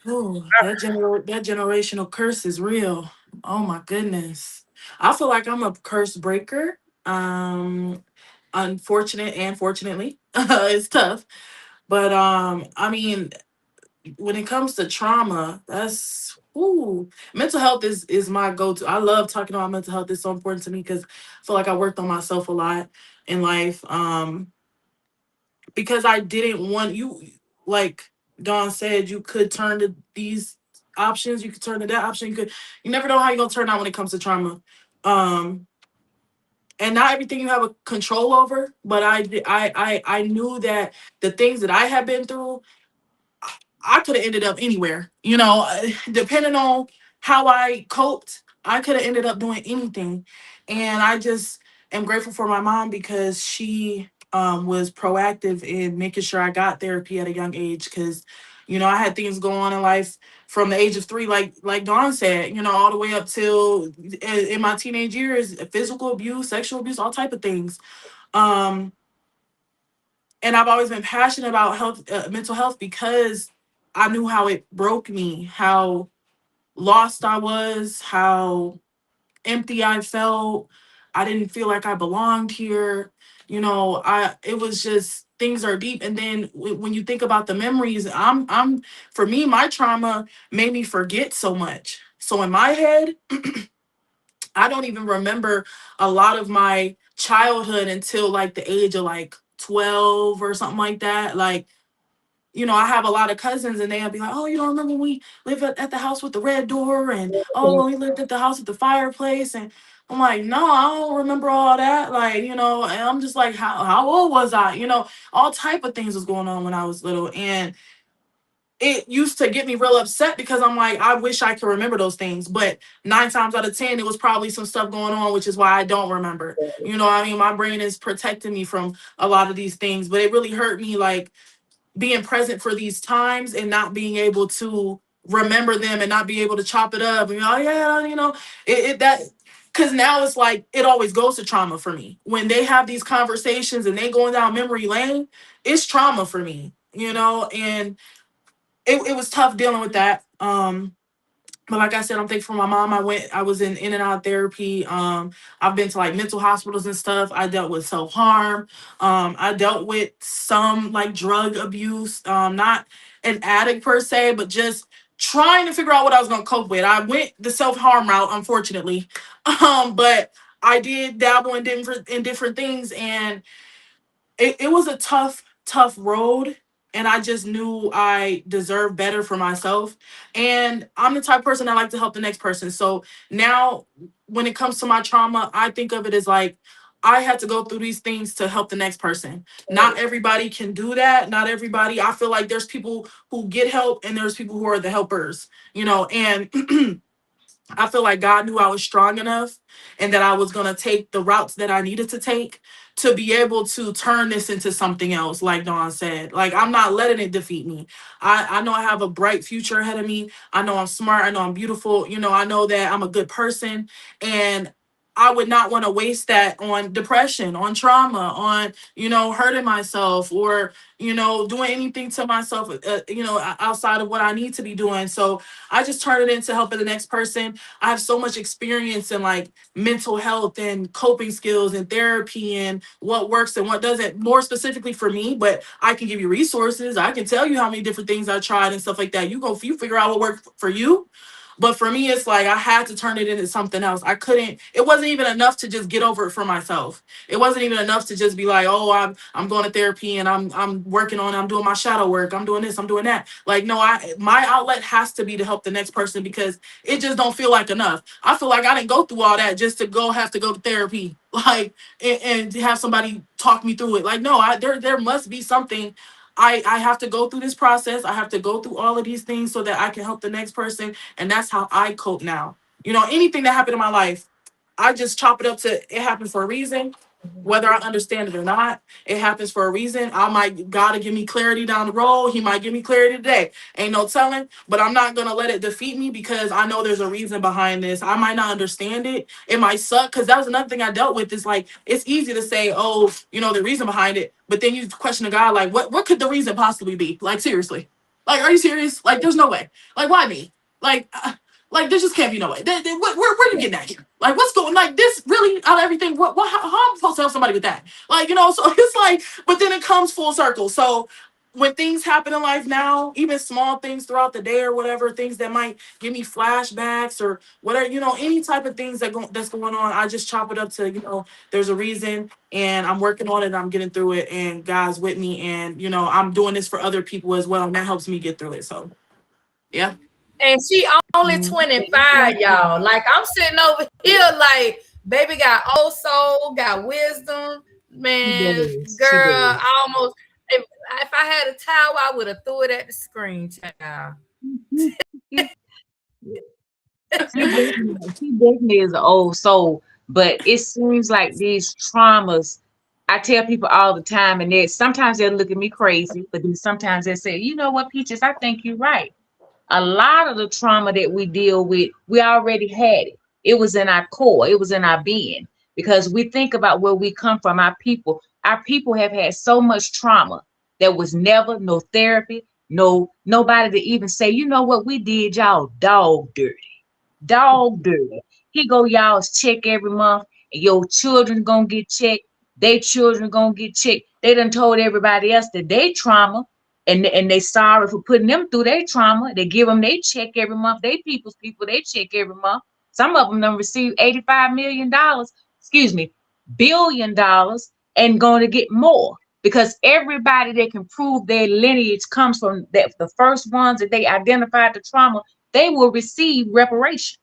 Oh, that generational curse is real. Oh my goodness. I feel like I'm a curse breaker. Unfortunate and fortunately. It's tough. But I mean, when it comes to trauma, that's mental health is my go-to. I love talking about mental health. It's so important to me because I feel like I worked on myself a lot in life. Because I didn't want you, like Dawn said, you could turn to these options, you could turn to that option, you never know how you're gonna turn out when it comes to trauma. Um and not everything you have a control over, but I knew that the things that I had been through, I could have ended up anywhere, depending on how I coped. I could have ended up doing anything. And I just am grateful for my mom because she was proactive in making sure I got therapy at a young age. Because, I had things going on in life from the age of 3, like Dawn said, all the way up till in my teenage years, physical abuse, sexual abuse, all type of things. Um, and I've always been passionate about mental health, because I knew how it broke me, how lost I was, how empty I felt. I didn't feel like I belonged here. It was just, things are deep. And then when you think about the memories, for me, my trauma made me forget so much. So in my head, I don't even remember a lot of my childhood until like the age of like 12 or something like that. Like, I have a lot of cousins and they'll be like, oh, you don't remember when we lived at the house with the red door, and oh, when we lived at the house with the fireplace. And I'm like, no, I don't remember all that. Like, and I'm just like, how old was I? All type of things was going on when I was little. And it used to get me real upset because I'm like, I wish I could remember those things. But 9 times out of 10, it was probably some stuff going on, which is why I don't remember. What I mean? My brain is protecting me from a lot of these things. But it really hurt me, like, being present for these times and not being able to remember them and not be able to chop it up and oh yeah, that, because now it's like it always goes to trauma for me when they have these conversations and they going down memory lane. It's trauma for me, and it was tough dealing with that. But like I said, I'm thankful for my mom. I was in and out of therapy. I've been to like mental hospitals and stuff. I dealt with self-harm. I dealt with some like drug abuse. Not an addict per se, but just trying to figure out what I was gonna cope with. I went the self-harm route, unfortunately. But I did dabble in different things, and it was a tough road. and I just knew I deserved better for myself. And I'm the type of person that like to help the next person. So now when it comes to my trauma, I think of it as like I had to go through these things to help the next person. Not Right. everybody can do that. Not everybody. I feel like there's people who get help and there's people who are the helpers, and I feel like God knew I was strong enough and that I was going to take the routes that I needed to take to be able to turn this into something else, like Dawn said. Like, I'm not letting it defeat me. I know I have a bright future ahead of me. I know I'm smart. I know I'm beautiful. I know that I'm a good person. And I would not want to waste that on depression, on trauma, on, hurting myself or, doing anything to myself, outside of what I need to be doing. So I just turn it into helping the next person. I have so much experience in like mental health and coping skills and therapy and what works and what doesn't, more specifically for me, but I can give you resources. I can tell you how many different things I tried and stuff like that. You figure out what worked for you. But for me, it's like I had to turn it into something else. I couldn't, it wasn't even enough to just get over it for myself. It wasn't even enough to just be like, oh, I'm going to therapy and I'm working on, I'm doing my shadow work, I'm doing this, I'm doing that. Like, no, my outlet has to be to help the next person because it just don't feel like enough. I feel like I didn't go through all that just to have to go to therapy, like, and have somebody talk me through it. Like, no, there must be something. I have to go through this process. I have to go through all of these things so that I can help the next person. And that's how I cope now. Anything that happened in my life, I just chop it up to it happened for a reason. Mhm. Whether I understand it or not, it happens for a reason. God to give me clarity down the road. He might give me clarity today. Ain't no telling, but I'm not gonna let it defeat me because I know there's a reason behind this. I might not understand it. It might suck because that was another thing I dealt with. Is like it's easy to say, oh, the reason behind it, but then you question a God like, what could the reason possibly be? Like seriously, like are you serious? Like there's no way. Like why me? Like. Like there just can't be no way. Where are you getting at here? Like what's going? Like this really out of everything? How am I supposed to help somebody with that? Like so it's like, but then it comes full circle. So when things happen in life now, even small things throughout the day or whatever, things that might give me flashbacks or whatever, any type of things that's going on, I just chop it up to there's a reason, and I'm working on it. And I'm getting through it, and God's with me, and I'm doing this for other people as well, and that helps me get through it. So yeah. And she only 25, y'all. Like I'm sitting over here, like baby got old soul, got wisdom, She man. does. She Girl, does. I almost if I had a towel, I would have threw it at the screen, child. She definitely is an old soul, but it seems like these traumas. I tell people all the time, and sometimes they'll look at me crazy, but then sometimes they say, "You know what, Peaches? I think you're right." A lot of the trauma that we deal with, we already had it. It was in our core, it was in our being. Because we think about where we come from, our people have had so much trauma. There was never no therapy, nobody to even say, you know what, we did y'all dog dirty. Dog dirty. He go y'all's check every month, and your children gonna get checked. They children gonna get checked. They done told everybody else that they trauma, and they sorry for putting them through their trauma. They give them they check every month. They people's people they check every month. Some of them done receive $85 million, excuse me, $1 billion, and going to get more because everybody that can prove their lineage comes from that the first ones that they identified the trauma, they will receive reparations.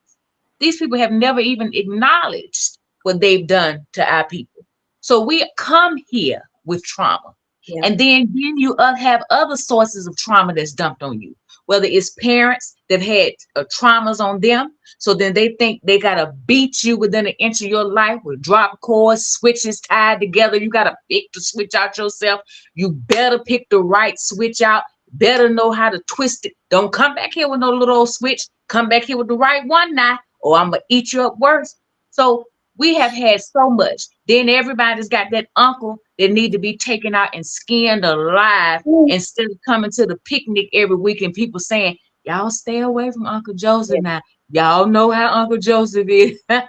These people have never even acknowledged what they've done to our people. So we come here with trauma. Yeah. And then you have other sources of trauma that's dumped on you, whether it's parents that had traumas on them. So then they think they got to beat you within an inch of your life with drop cords, switches tied together. You got to pick the switch out yourself. You better pick the right switch out. Better know how to twist it. Don't come back here with no little old switch. Come back here with the right one now, or I'm going to eat you up worse. So we have had so much. Then everybody's got that uncle that need to be taken out and skinned alive instead of coming to the picnic every week and people saying, y'all stay away from Uncle Joseph now. Y'all know how Uncle Joseph is. Y'all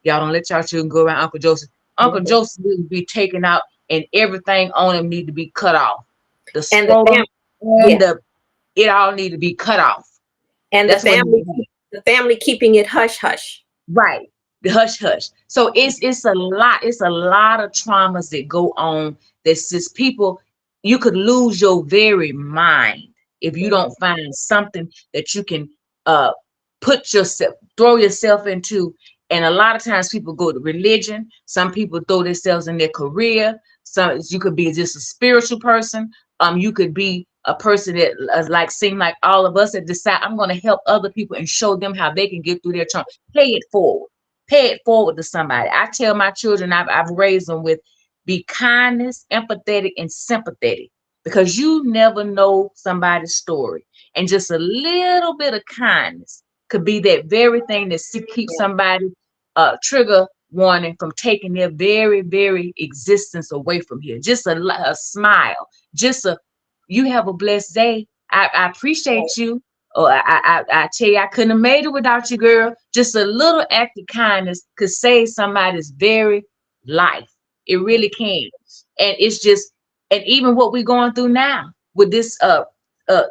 don't let y'all children go around Uncle Joseph. Uncle Mhm. Joseph needs to be taken out and everything on him need to be cut off. The And the scrotum and yeah, it all need to be cut off. and That's what needs to happen. the family keeping it hush hush. Right. The hush hush. So it's a lot of traumas that go on. That's just people. you could lose your very mind if you don't find something that you can uh throw yourself into. And a lot of times people go to religion, some people throw themselves in their career, some you could be just a spiritual person, you could be a person that like seem like all of us that decide I'm going to help other people and show them how they can get through their trauma. Pay it forward to somebody. I tell my children, I've raised them with be kindness, empathetic, and sympathetic, because you never know somebody's story. And just a little bit of kindness could be that very thing that keeps somebody trigger warning from taking their very, very existence away from here. Just a smile, just a you have a blessed day. I appreciate you. Or I tell you, I couldn't have made it without you, girl. Just a little act of kindness could save somebody's very life. It really can. And it's just, and even what we're going through now with this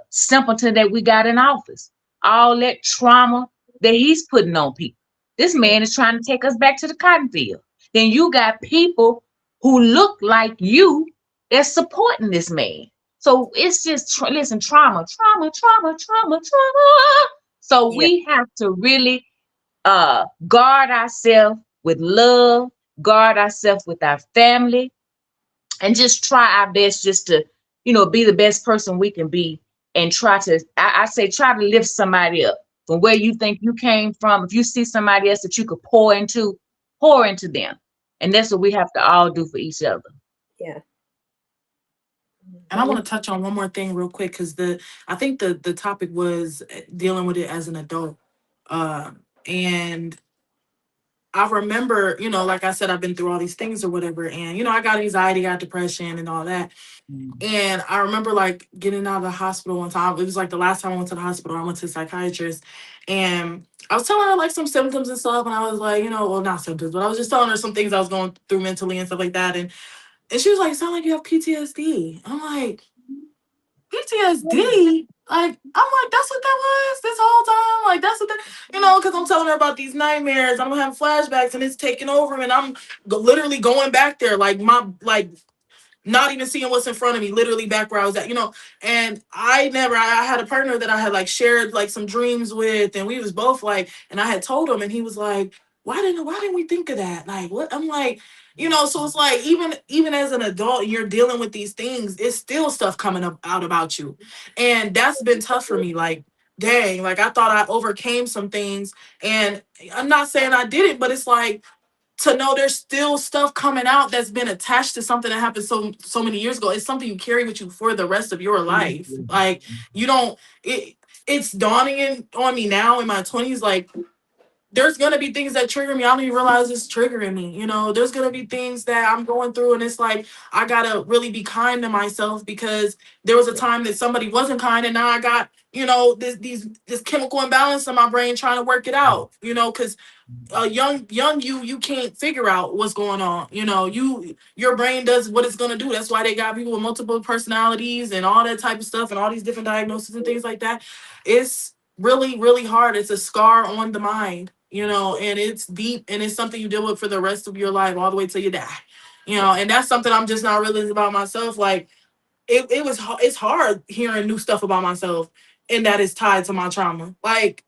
simpleton that we got in office, all that trauma that he's putting on people. This man is trying to take us back to the cotton field. Then you got people who look like you that's supporting this man. So it's just listen, trauma. So Yeah. we have to really guard ourselves with love, guard ourselves with our family, and just try our best just to, be the best person we can be, and try to, I say, try to lift somebody up from where you think you came from. If you see somebody else that you could pour into them. And that's what we have to all do for each other. Yeah. And I want to touch on one more thing real quick, because I think the topic was dealing with it as an adult. And I remember, like I said, I've been through all these things or whatever. And, I got anxiety, got depression and all that. And I remember like getting out of the hospital one time. It was like the last time I went to the hospital. I went to a psychiatrist, and I was telling her like some symptoms and stuff. And I was like, well, not symptoms, but I was just telling her some things I was going through mentally and stuff like that. And she was like, "Sound like you have PTSD." I'm like, PTSD? Like, I'm like, that's what that was this whole time? Like, that's what that, because I'm telling her about these nightmares. I'm having flashbacks and it's taking over, and I'm literally going back there, like, not even seeing what's in front of me, literally back where I was at, And I had a partner that I had like shared like some dreams with, and we was both like, and I had told him, and he was like, why didn't we think of that? Like, what? I'm like, so it's like, even as an adult, you're dealing with these things, it's still stuff coming up out about you. And that's been tough for me. Like, dang, like I thought I overcame some things, and I'm not saying I didn't, but it's like, to know there's still stuff coming out that's been attached to something that happened so many years ago. It's something you carry with you for the rest of your life. Like, you don't it's dawning on me now in my 20s, like, there's gonna be things that trigger me. I don't even realize it's triggering me. There's gonna be things that I'm going through, and it's like I gotta really be kind to myself, because there was a time that somebody wasn't kind, and now I got this chemical imbalance in my brain trying to work it out. Because young you can't figure out what's going on. Your brain does what it's gonna do. That's why they got people with multiple personalities and all that type of stuff, and all these different diagnoses and things like that. It's really, really hard. It's a scar on the mind, and it's deep, and it's something you deal with for the rest of your life, all the way till you die. And that's something I'm just not realizing about myself. Like, it's hard hearing new stuff about myself, and that is tied to my trauma. Like,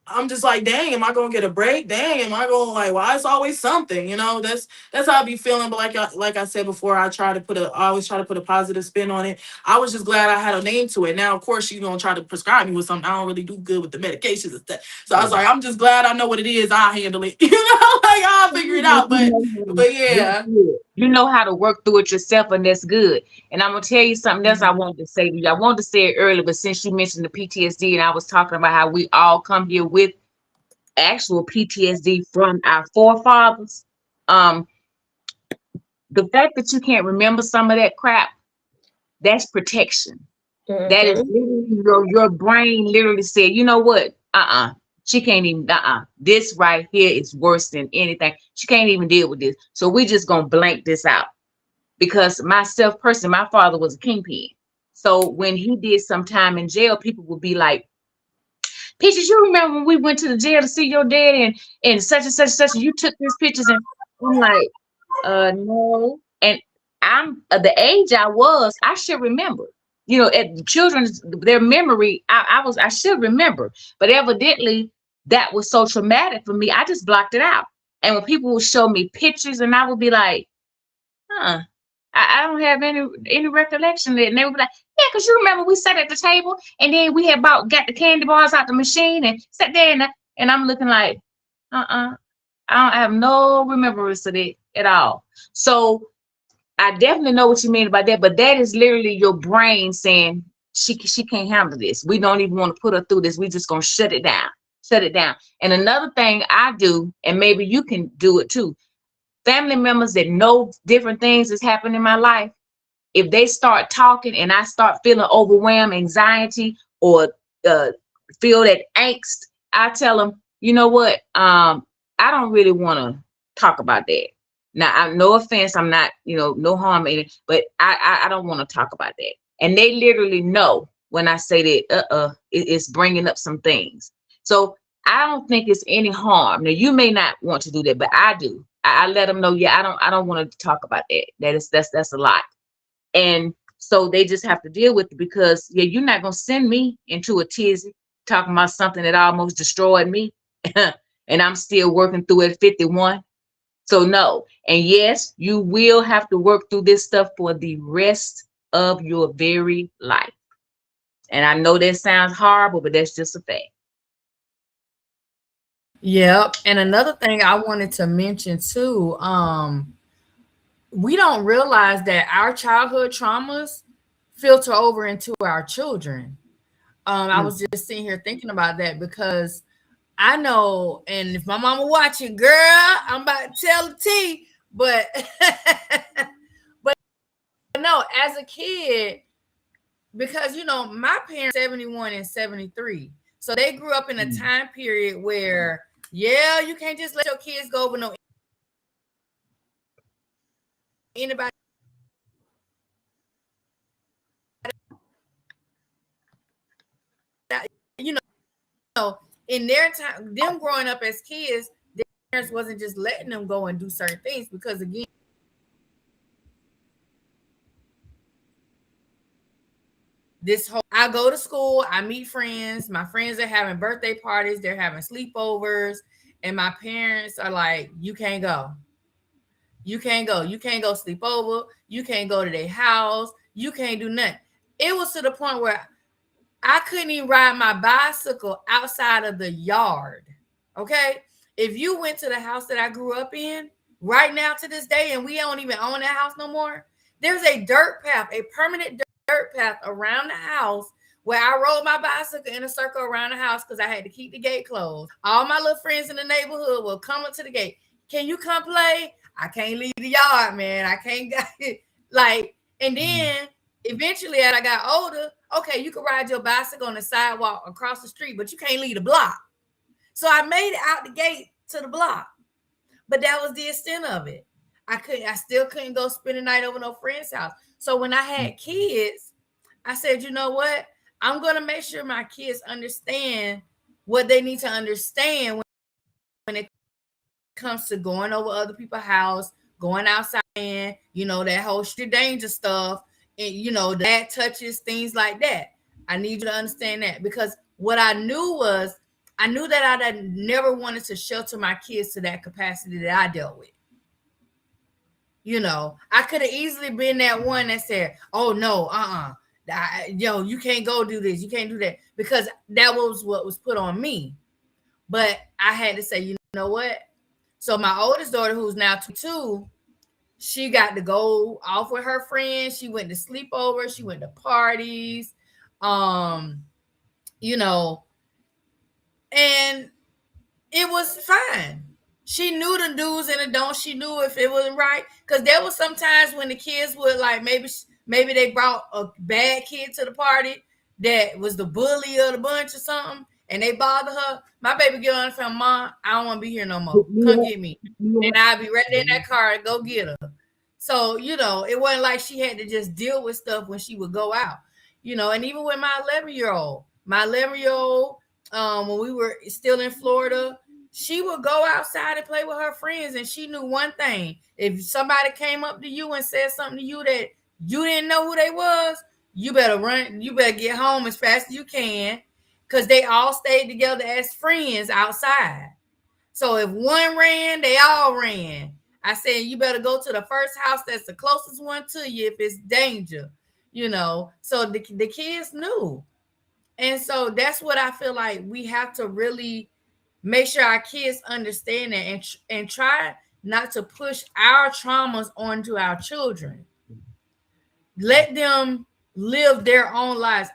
I'm just like, dang, am I gonna get a break? Dang, am I gonna, like, why it's always something? That's how I be feeling. But like I said before, I always try to put a positive spin on it. I was just glad I had a name to it. Now, of course, she's gonna try to prescribe me with something. I don't really do good with the medications and stuff. So I was like, I'm just glad I know what it is. I'll handle it. Like, I'll figure it out. But yeah. You know how to work through it yourself, and that's good. And I'm gonna tell you something else I wanted to say to you. I wanted to say it earlier, but since you mentioned the PTSD, and I was talking about how we all come here with actual PTSD from our forefathers, the fact that you can't remember some of that crap, that's protection. That is literally your brain literally said, you know what? She can't even, this right here is worse than anything. She can't even deal with this. So we just gonna blank this out. Because myself personally, my father was a kingpin. So when he did some time in jail, people would be like, Peaches, you remember when we went to the jail to see your dad and such and such and such, and you took these pictures, and I'm like, no. And I'm the age I was, I should remember. You know, at children's their memory, I should remember. But evidently that was so traumatic for me, I just blocked it out. And when people would show me pictures and I would be like, huh, I don't have any recollection of it. And they would be like, yeah, because you remember we sat at the table and then we had got the candy bars out the machine and sat there and I'm looking like, I have no remembrance of it at all. So I definitely know what you mean about that, but that is literally your brain saying she can't handle this. We don't even want to put her through this. We just gonna shut it down. Shut it down. And another thing I do, and maybe you can do it too, family members that know different things that's happening in my life, if they start talking and I start feeling overwhelmed, anxiety, or feel that angst, I tell them, you know what? I don't really want to talk about that. Now, no offense, I'm not, no harm in it, but I don't want to talk about that. And they literally know when I say that, it's bringing up some things. So I don't think it's any harm. Now, you may not want to do that, but I do. I let them know, yeah, I don't want to talk about that. That's a lot. And so they just have to deal with it because, yeah, you're not going to send me into a tizzy talking about something that almost destroyed me. And I'm still working through it at 51. So no. And yes, you will have to work through this stuff for the rest of your very life. And I know that sounds horrible, but that's just a fact. Yep. And another thing I wanted to mention too, we don't realize that our childhood traumas filter over into our children. I was just sitting here thinking about that because I know, and if my mama watching, girl, I'm about to tell the tea, but but no, as a kid, because my parents 71 and 73. So they grew up in a time period where, yeah, you can't just let your kids go over no anybody. You know, in their time, them growing up as kids, their parents wasn't just letting them go and do certain things because again, this whole I go to school, I meet friends, my friends are having birthday parties, they're having sleepovers, and my parents are like, you can't go. You can't go. You can't go sleep over. You can't go to their house. You can't do nothing. It was to the point where I couldn't even ride my bicycle outside of the yard. Okay. If you went to the house that I grew up in right now to this day, and we don't even own that house no more, there's a dirt path, a permanent dirt path around the house where I rode my bicycle in a circle around the house because I had to keep the gate closed. All my little friends in the neighborhood will come up to the gate. Can you come play? I can't leave the yard, man. I can't and then eventually as I got older, okay, you can ride your bicycle on the sidewalk across the street, but you can't leave the block. So I made it out the gate to the block. But that was the extent of it. I still couldn't go spend the night over no friend's house. So when I had kids, I said, you know what? I'm going to make sure my kids understand what they need to understand when it comes to going over other people's house, going outside, that whole street danger stuff, and that touches, things like that. I need you to understand that because what I knew that I never wanted to shelter my kids to that capacity that I dealt with. I could have easily been that one that said, oh no, you can't go do this, you can't do that, because that was what was put on me. But I had to say, you know what? So my oldest daughter, who's now 22, she got to go off with her friends. She went to sleepovers. She went to parties. And it was fine. She knew the do's and the don'ts. She knew if it wasn't right. Because there was sometimes when the kids would maybe they brought a bad kid to the party that was the bully of the bunch or something, and they bother her. My baby get on the phone, Mom, I don't want to be here no more. Come get me. And I'll be right there in that car and go get her. So, it wasn't like she had to just deal with stuff when she would go out. And even with my 11-year-old, when we were still in Florida, she would go outside and play with her friends, and she knew one thing: if somebody came up to you and said something to you that you didn't know who they was, you better run, you better get home as fast as you can, because they all stayed together as friends outside. So if one ran, they all ran. I said, you better go to the first house that's the closest one to you if it's danger, So the kids knew. And so that's what I feel like we have to really make sure our kids understand that, and try not to push our traumas onto our children. Let them live their own lives.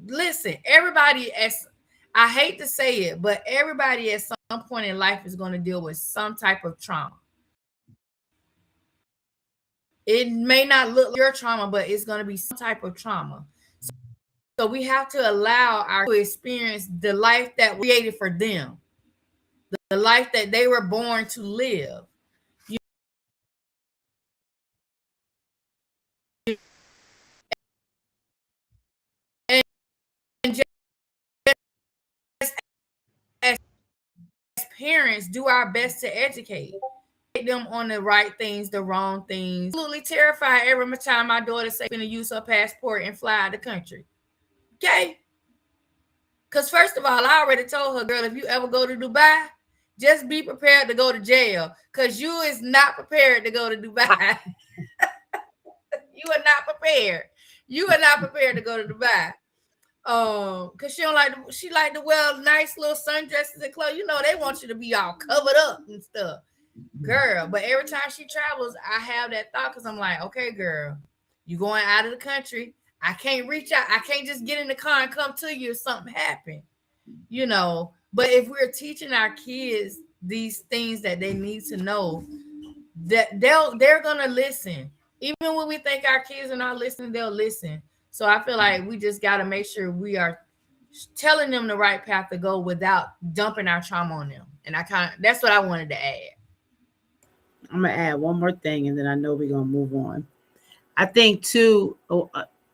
Listen, everybody, as I hate to say it, but everybody at some point in life is going to deal with some type of trauma. It may not look like your trauma, but it's going to be some type of trauma. So we have to allow our to experience the life that we created for them, the life that they were born to live. And just as parents, do our best to educate them on the right things, the wrong things. Absolutely terrified every time my daughter say going to use her passport and fly out the country. Okay? Because first of all, I already told her, girl, if you ever go to Dubai, just be prepared to go to jail, because you is not prepared to go to Dubai. You are not prepared. You are not prepared to go to Dubai. Because she like to wear nice little sundresses and clothes. They want you to be all covered up and stuff. Girl, but every time she travels, I have that thought, because I'm like, okay, girl, you going out of the country. I can't reach out. I can't just get in the car and come to you if something happened. But if we're teaching our kids these things that they need to know, that they're gonna listen. Even when we think our kids are not listening, they'll listen. So I feel like we just got to make sure we are telling them the right path to go without dumping our trauma on them. And that's what I wanted to add. I'm gonna add one more thing, and then I know we're gonna move on. I think too,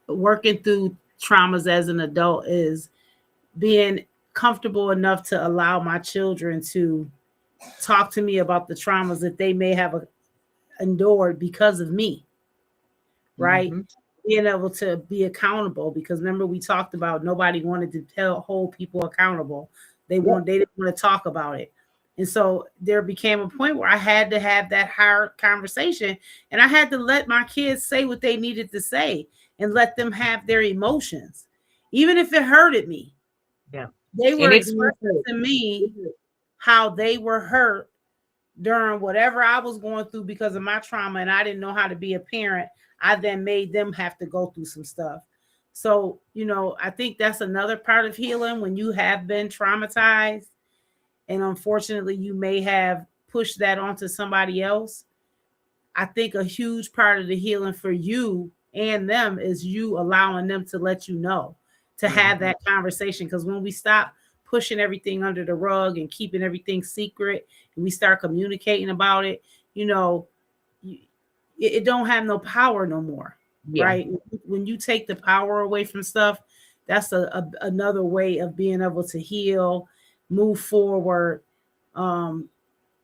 working through traumas as an adult is being comfortable enough to allow my children to talk to me about the traumas that they may have endured because of me, right? Mm-hmm. Being able to be accountable, because remember we talked about nobody wanted to hold people accountable. They didn't want to talk about it. And so there became a point where I had to have that hard conversation, and I had to let my kids say what they needed to say and let them have their emotions, even if it hurted me. Yeah. They were expressing to me how they were hurt during whatever I was going through because of my trauma, and I didn't know how to be a parent. I then made them have to go through some stuff. So, I think that's another part of healing, when you have been traumatized and unfortunately you may have pushed that onto somebody else. I think a huge part of the healing for you and them is you allowing them to let you know, to have that conversation. Because when we stop pushing everything under the rug and keeping everything secret, and we start communicating about it, it don't have no power no more. Yeah. Right? When you take the power away from stuff, that's another way of being able to heal, move forward, and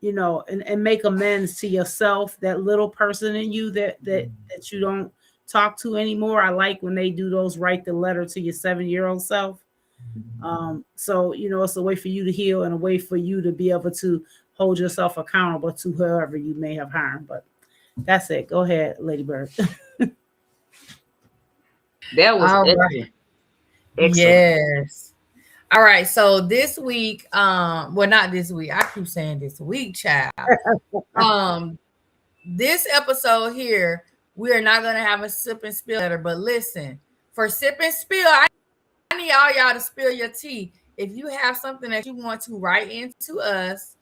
make amends to yourself, that little person in you that you don't talk to anymore. I like when they do those, write the letter to your 7-year-old self. So, it's a way for you to heal and a way for you to be able to hold yourself accountable to whoever you may have harmed. But that's it. Go ahead, Lady Bird. That was excellent. Yes. All right. So this week, well, not this week. I keep saying this week, child. This episode here, we are not going to have a sip and spill letter, but listen, for sip and spill, I need all y'all to spill your tea. If you have something that you want to write into us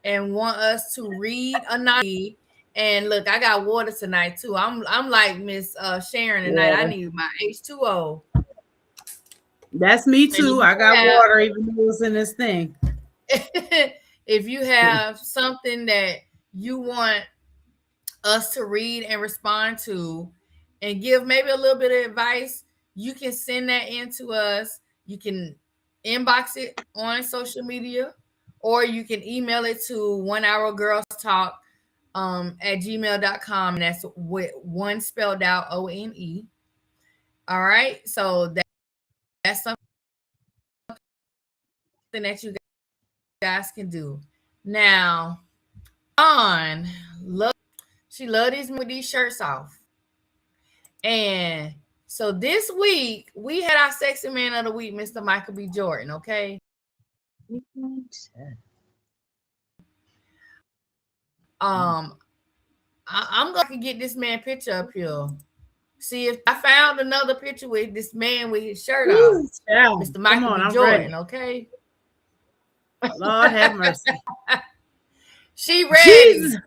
and want us to read anonymously, and look, I got water tonight too. I'm like Miss Sharon tonight. Yeah. I need my H2O. That's me too. I got water, even though it's in this thing. If you have something that you want us to read and respond to and give maybe a little bit of advice, you can send that in to us. You can inbox it on social media, or you can email it to 1 hour girls talk at gmail.com, and that's with one spelled out ONE. All right, so that's something that you guys can do. Now, on love, she loved these with these shirts off. And so this week we had our sexy man of the week, Mr. Michael B. Jordan. Okay. I'm gonna get this man picture up here. See if I found another picture with this man with his shirt off. Yeah. Mr. Michael B. I'm Jordan, ready. Okay. Lord have mercy. She ready. Jesus.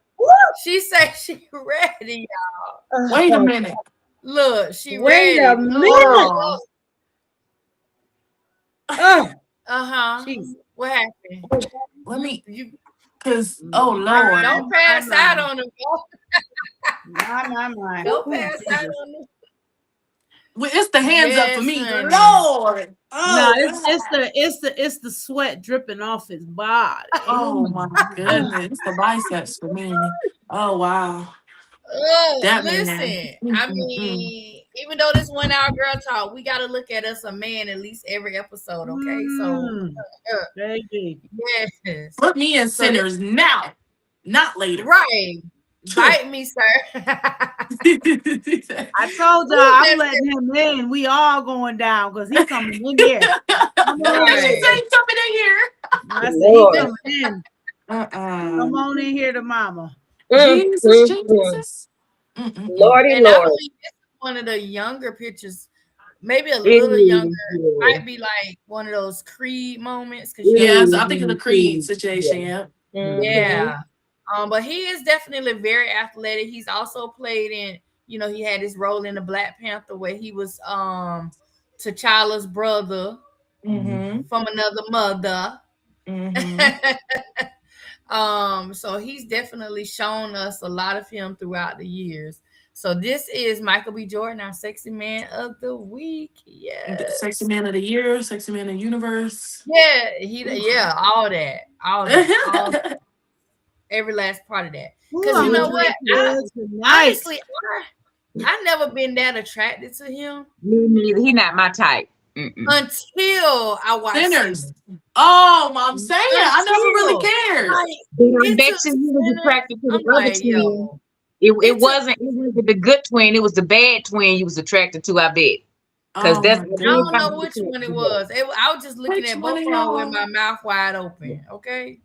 She said she ready, y'all. Wait a minute. Look, she Wait ready. a minute. Uh-huh. Jesus. What happened? Let me, You cause oh Lord. don't pass out on him. My. Don't pass out on him. Well, it's the hands up for me. Yes, honey. Lord. No, Oh, it's the sweat dripping off his body. oh my goodness. It's the biceps for me. Oh wow. That man. Listen, I mean, even though this 1 hour girl talk, we got to look at us a man at least every episode, okay? So, baby. yes. Put me in sinners now, not later. Right. Bite me, sir. I told y'all I'm letting him in. We all going down because he's coming in here. Right. She said he's coming in here. I said he's coming in. Come on in here to mama. Jesus. Lordy, and I Lord. believe this is one of the younger pictures, maybe a little younger. Might be like one of those Creed moments. Yes, I think of the Creed situation. Yeah. Yeah. But he is definitely very athletic. He's also played in, he had his role in the Black Panther where he was T'Challa's brother from another mother. So he's definitely shown us a lot of him throughout the years. So this is Michael B. Jordan, our sexy man of the week. Yeah. Sexy man of the year, sexy man of the universe. Yeah, all that. Every last part of that. Because you know what? Honestly, I never been that attracted to him. Me neither. He not my type. Until I watched Sinners. Oh, I'm saying I never really cared. I bet you was attracted to the other twin. It wasn't the good twin. It was the bad twin you was attracted to. I bet. Because I don't know which one it was. I was just looking at both of them with my mouth wide open. Okay.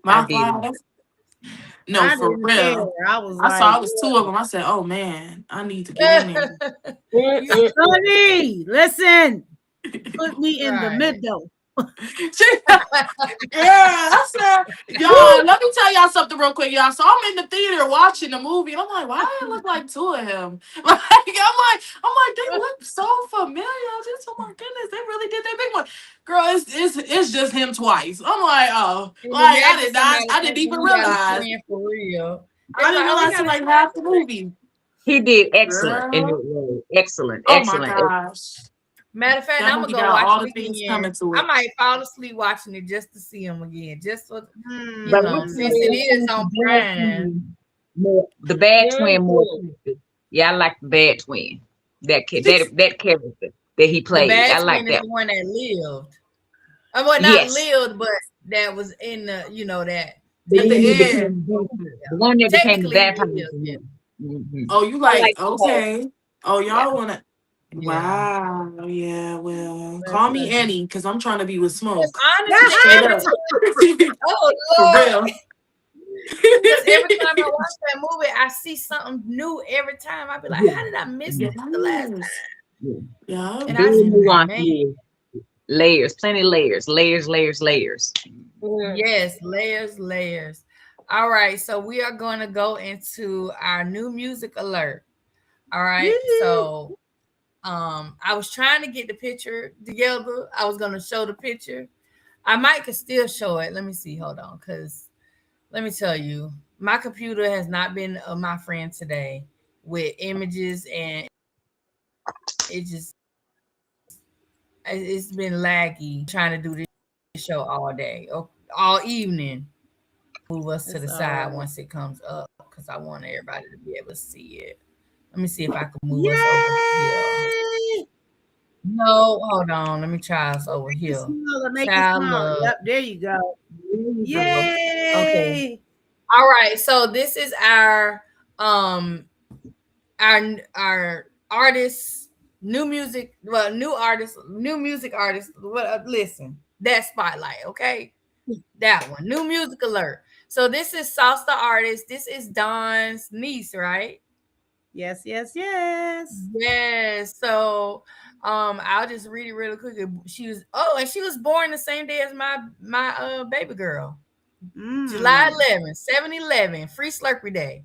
Mouth wide. No, for real. I saw it was two of them. I said, "Oh man, I need to get in there." Honey, listen. Put me in the middle. Yeah, I said, y'all, let me tell y'all something real quick, y'all. So I'm in the theater watching the movie, and I'm like, why do it look like two of him? Like, I'm like, they look so familiar. Oh my goodness, they really did that big one. Girl, it's just him twice. I'm like, oh, like I didn't even realize. For real. I didn't realize like half the movie. He did excellent in the role. Excellent. Oh my gosh. Matter of fact, I'm gonna go watch it again. I might fall asleep watching it just to see him again, just for since it is on Prime. The bad twin more. Yeah, I like the bad twin. That character that he played. I like that. The one that lived. Well, not lived, but that was in the that. The one that became the vampire. Oh, you like okay? Oh, y'all wanna. Wow. Yeah. Well, call me Annie because I'm trying to be with Smoke. Honestly, oh Lord. For real. Because every time I watch that movie, I see something new every time. I be like, how did I miss this the last time? Yeah. And I see like, layers, plenty of layers. Yes, layers. All right. So we are going to go into our new music alert. All right. So I was trying to get the picture together. I was gonna show the picture. I might could still show it. Let me see. Hold on, because let me tell you, my computer has not been my friend today with images, and it's been laggy trying to do this show all day. all evening. Move us to It's the all side right. once it comes up because I want everybody to be able to see it. Let me see if I can move us over here. Yay! No, hold on. Let me try us over Make it here. smaller. Make it Child smaller. love. Yep, there you go. There you go. Okay. Yay! All right. So this is um our artists, new music, well, new artists, new music artists. Well, listen, that spotlight, okay? That one, new music alert. So this is Sauce the artist. This is Don's niece, right? Yes, yes, yes. Yes. So I'll just read it really quickly. And she was born the same day as my baby girl. July Mm. 11th, 7/11, free Slurpee Day.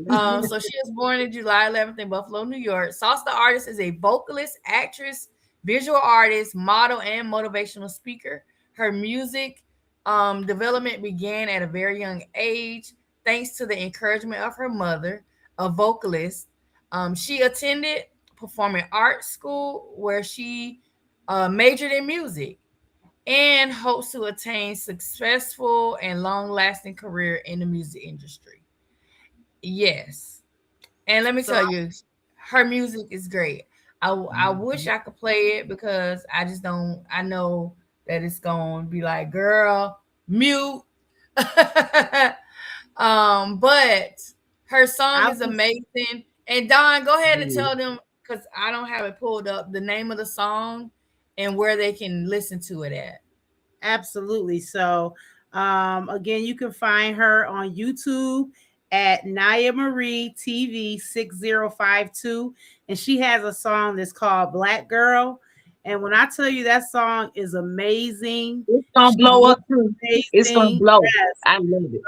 So she was born in July 11th in Buffalo, New York. Sauce the artist is a vocalist, actress, visual artist, model, and motivational speaker. Her music development began at a very young age, thanks to the encouragement of her mother, a vocalist. She attended performing arts school where she majored in music and hopes to attain successful and long-lasting career in the music industry. Yes. And let me So tell you, her music is great. I wish I could play it because I just don't. I know that it's gonna be like, girl, mute. But her song I is was amazing. And Don, go ahead and tell them because I don't have it pulled up the name of the song and where they can listen to it at. absolutely. So, again, you can find her on YouTube at Naya Marie TV 6052, and she has a song that's called Black Girl. And when I tell you that song is amazing, It's gonna she blow up looks too. It's gonna amazing. blow. Yes. I love it.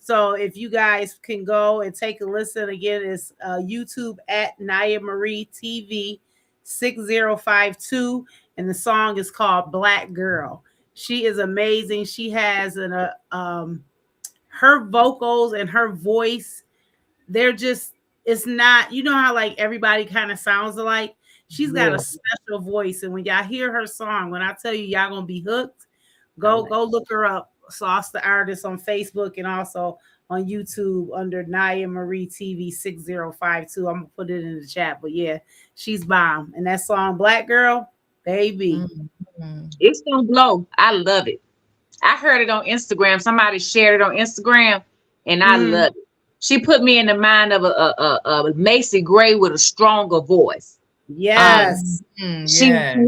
So if you guys can go and take a listen again, it's YouTube at Naya Marie TV 6052, and the song is called Black Girl. She is amazing. She has her vocals and her voice. They're just it's not how like everybody kind of sounds alike. She's got a Yeah, special voice, and when y'all hear her song, when I tell you y'all gonna be hooked, I go like. go look her up. Sauce the artist on Facebook and also on YouTube under Naya Marie TV 6052. I'm gonna put it in the chat. But yeah, she's bomb. And that song Black Girl, baby. Mhm. It's gonna blow. I love it. I heard it on Instagram. Somebody shared it on Instagram, and I Mm, love it. She put me in the mind of a Macy Gray with a stronger voice. Um, yes. she Yeah. had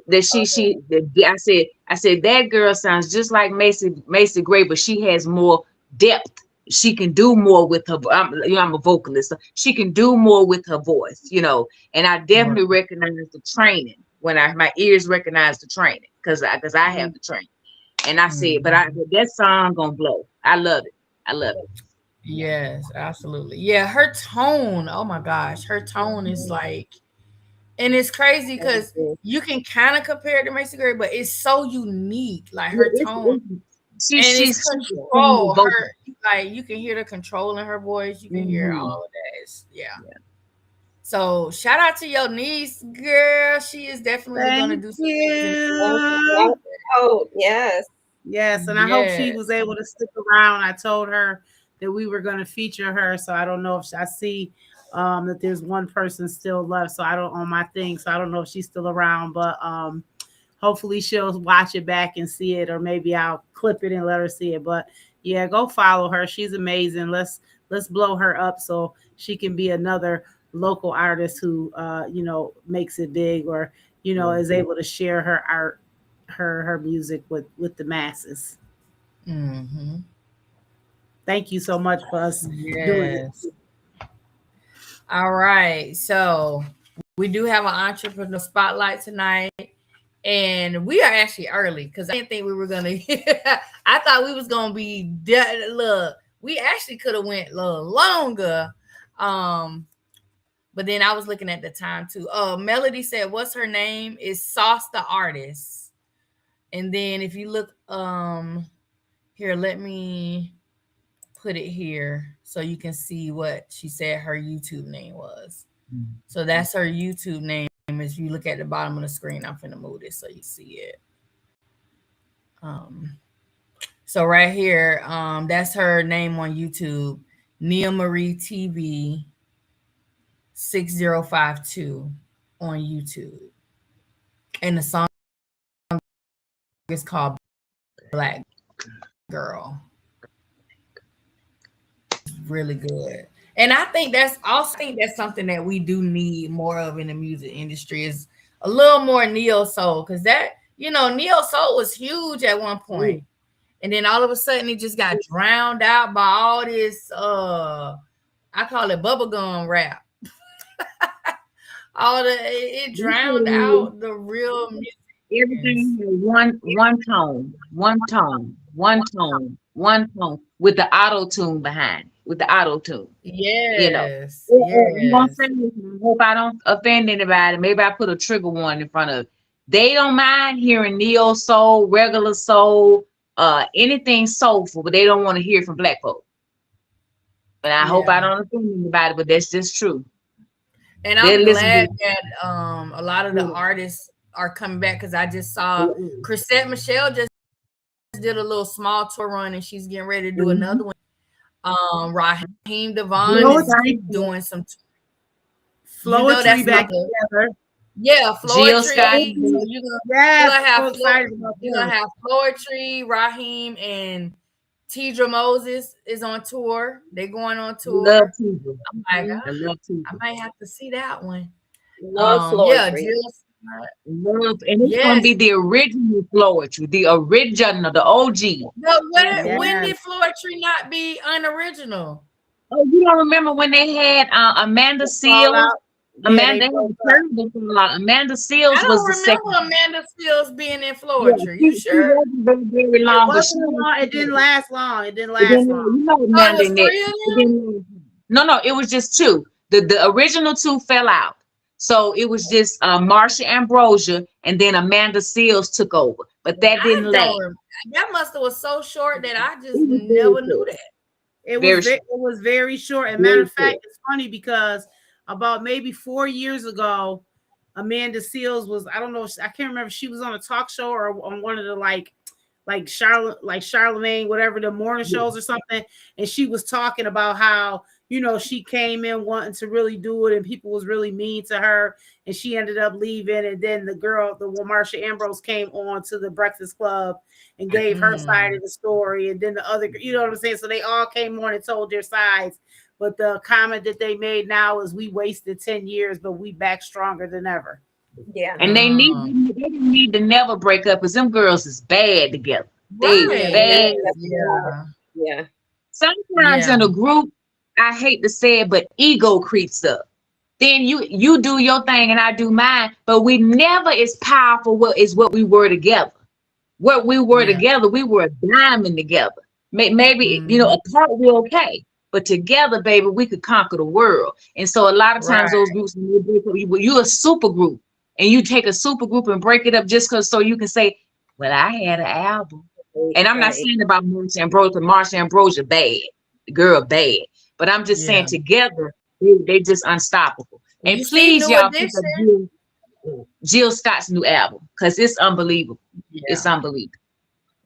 that I said that girl sounds just like Macy Gray, but she has more depth. She can do more with her. I'm a vocalist. So she can do more with her voice, And I Right. definitely recognize the training when my ears recognize the training because I have Mm, the training. And I said, Mhm. but that song gonna blow. I love it. I love it. Yes, absolutely. Yeah, her tone. Oh my gosh, her tone is like, and it's crazy because you can kind of compare it to Macy Gray, but it's so unique. Like Yeah, her tone, and it's she's a stronger control. vocal. Like you can hear the control in her voice. You can hear Hmm. all of that. Yeah. So shout out to your niece, girl. She is definitely gonna thank do some things in the you. Oh, yes. Yes, and I hope she Yes. was able to stick around. I told her that we were going to feature her, so I don't know if I see that there's one person still left. So I don't on my thing, so I don't know if she's still around. But hopefully she'll watch it back and see it, or maybe I'll clip it and let her see it. But yeah, go follow her. She's amazing. Let's blow her up so she can be another local artist who makes it big, or is able to share her art, her music with the masses. Hmm. Thank you so much for us doing Yes. this. All right. So we do have an entrepreneur spotlight tonight. And we are actually early because I didn't think we were gonna. I thought we was gonna be look. We actually could have went a little longer, but then I was looking at the time too. Melody said, "What's her name?" Is Sauce the artist. And then if you look, here, let me put it here so you can see what she said her YouTube name was. So that's her YouTube name. If you look at the bottom of the screen, I'm finna move this so you see it. Um, So right here, that's her name on YouTube, Nia Marie TV 6052 on YouTube. And the song is called Black Girl. Really good. And I think that's something that we do need more of in the music industry is a little more neo soul. Cause that, neo soul was huge at one point. And then all of a sudden it just got drowned out by all this I call it bubblegum rap. It drowned out the real music. Everything had one tone with the auto tune behind it, with the auto tune. Yes. I'm gonna Yes. say this, and I hope I don't offend anybody. Maybe I put a trigger warning in front of it. They don't mind hearing neo soul, regular soul, anything soulful, but they don't want to hear it from black folk. And I hope I don't offend anybody, but that's just true. And I'm glad that a lot of the artists are coming back because I just saw Chrisette Michelle just did a little small tour run and she's getting ready to do another one. Raheem Devon is doing some Floetry back together. Yeah, Floetry. So you're gonna have Floetry, Raheem, and Tidra Moses is on tour. They're going on tour. Love Tidra. I'm like, I love Tidra. I might have to see that one. Love Floetry. Love, and it's gonna be the original Floetry, the original, the OG. No, when did Floetry not be unoriginal? Oh, you don't remember when they had Amanda Seales? Amanda Seales was the second. I don't remember Amanda Seales being in Floetry. You sure? Very long, it didn't last long. It didn't last long. You know, Amanda No, it was just two. The original two fell out. So it was just Marsha Ambrosia and then Amanda Seales took over. But that didn't last. That must have was so short that I just never knew that. It was very short. And matter of fact, it's funny because about maybe 4 years ago, Amanda Seales was, I don't know, I can't remember if she was on a talk show or on one of the like Charlemagne, whatever, the morning shows or something. And she was talking about how, she came in wanting to really do it and people was really mean to her and she ended up leaving. And then the Marsha Ambrose came on to the Breakfast Club and gave her side of the story. And then the other, you know what I'm saying? So they all came on and told their sides. But the comment that they made now is we wasted 10 years, but we back stronger than ever. Yeah. And they didn't need to never break up because them girls is bad together. They bad. Yeah. Sometimes in a group, I hate to say it, but ego creeps up. Then you do your thing and I do mine, but we never as powerful what we were together. What we were together, we were a diamond together. Maybe apart we're okay, but together, baby, we could conquer the world. And so a lot of times those groups, when you break up, you're a super group, and you take a super group and break it up just because so you can say, well, I had an album. And I'm not saying about Marsha Ambrosia. Marsha Ambrosia bad, the girl bad. But I'm just saying together, they just unstoppable. And please, y'all, pick up Jill Scott's new album because it's unbelievable. Yeah. It's unbelievable.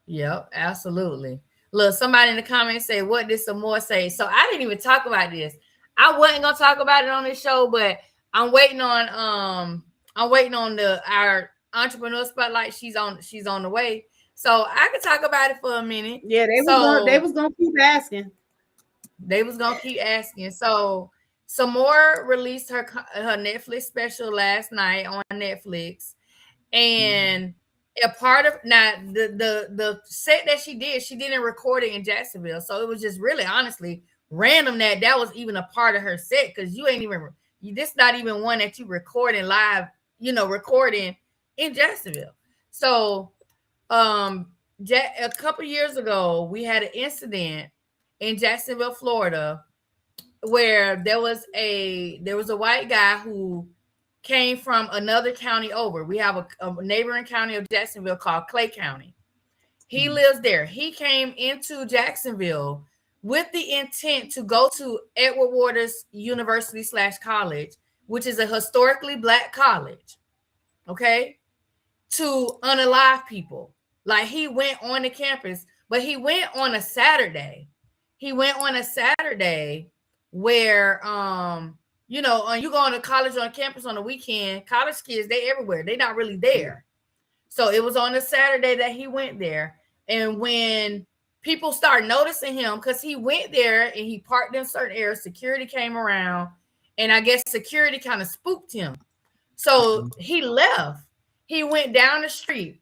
Yep, absolutely. Look, somebody in the comments say, what did some more say? So I didn't even talk about this. I wasn't gonna talk about it on this show, but I'm waiting on our entrepreneur spotlight. She's on the way. So I could talk about it for a minute. Yeah, they was gonna keep asking. They was gonna keep asking. So Samora released her Netflix special last night on Netflix, and a part of the set that she didn't record it in Jacksonville, so it was just really honestly random that was even a part of her set because this not even one that you recording live, recording in Jacksonville. So a couple years ago we had an incident in Jacksonville, Florida, where there was a white guy who came from another county over. We have a neighboring county of Jacksonville called Clay County. He lives there. He came into Jacksonville with the intent to go to Edward Waters University /College, which is a historically Black college, okay, to unalive people. Like he went on the campus But he went on a Saturday. He went on a Saturday where you know, you go on to college on campus on the weekend, college kids, they everywhere. They not really there. So it was on a Saturday that he went there. And when people start noticing him, because he went there and he parked in certain areas, security came around, and I guess security kind of spooked him. So he left. He went down the street.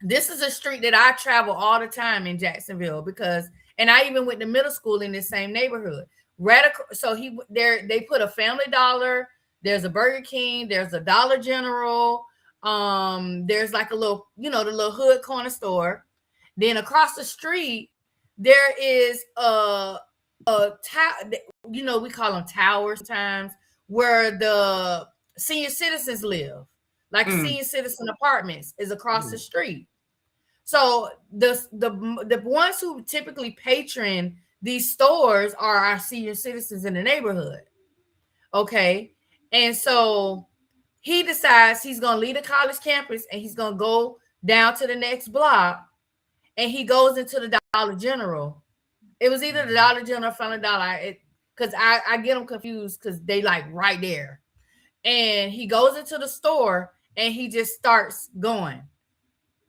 This is a street that I travel all the time in Jacksonville because, and I even went to middle school in this same neighborhood. Radical. So he there. They put a Family Dollar. There's a Burger King. There's a Dollar General. There's like a little, you know, the little hood corner store. Then across the street, there is a you know, we call them towers sometimes, where the senior citizens live. Like senior citizen apartments is across the street. So the ones who typically patron these stores are our senior citizens in the neighborhood. Okay. And so he decides he's going to leave the college campus and he's going to go down to the next block, and he goes into the Dollar General. It was either the Dollar General or Family Dollar, because I get them confused because they like right there. And he goes into the store and he just starts going.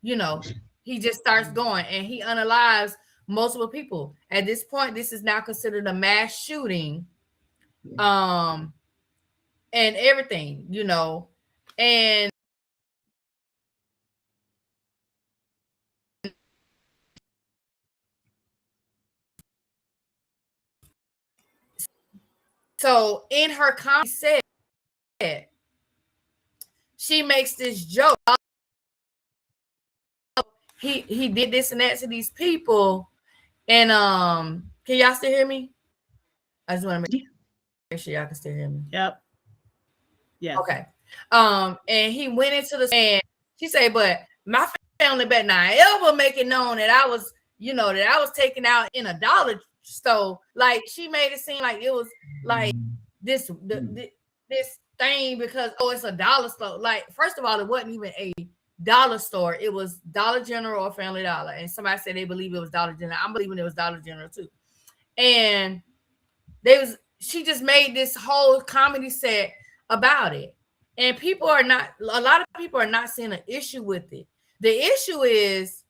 You know, he just starts going and he unalives multiple people. At this point, this is now considered a mass shooting. And everything, you know. And so in her comment said, she makes this joke. He did this and that to these people. And can y'all still hear me? I just want to make sure y'all can still hear me. Yep. Yeah. Okay. And he went into the, and she said, but my family better not ever make it known that I was, you know, that I was taken out in a dollar store. Like, she made it seem like it was like this thing because, oh, it's a dollar store. Like, first of all, it wasn't even a dollar store. It was Dollar General or Family Dollar. And somebody said they believe it was Dollar General. I'm believing it was Dollar General too. And she just made this whole comedy set about it. And a lot of people are not seeing an issue with it. The issue is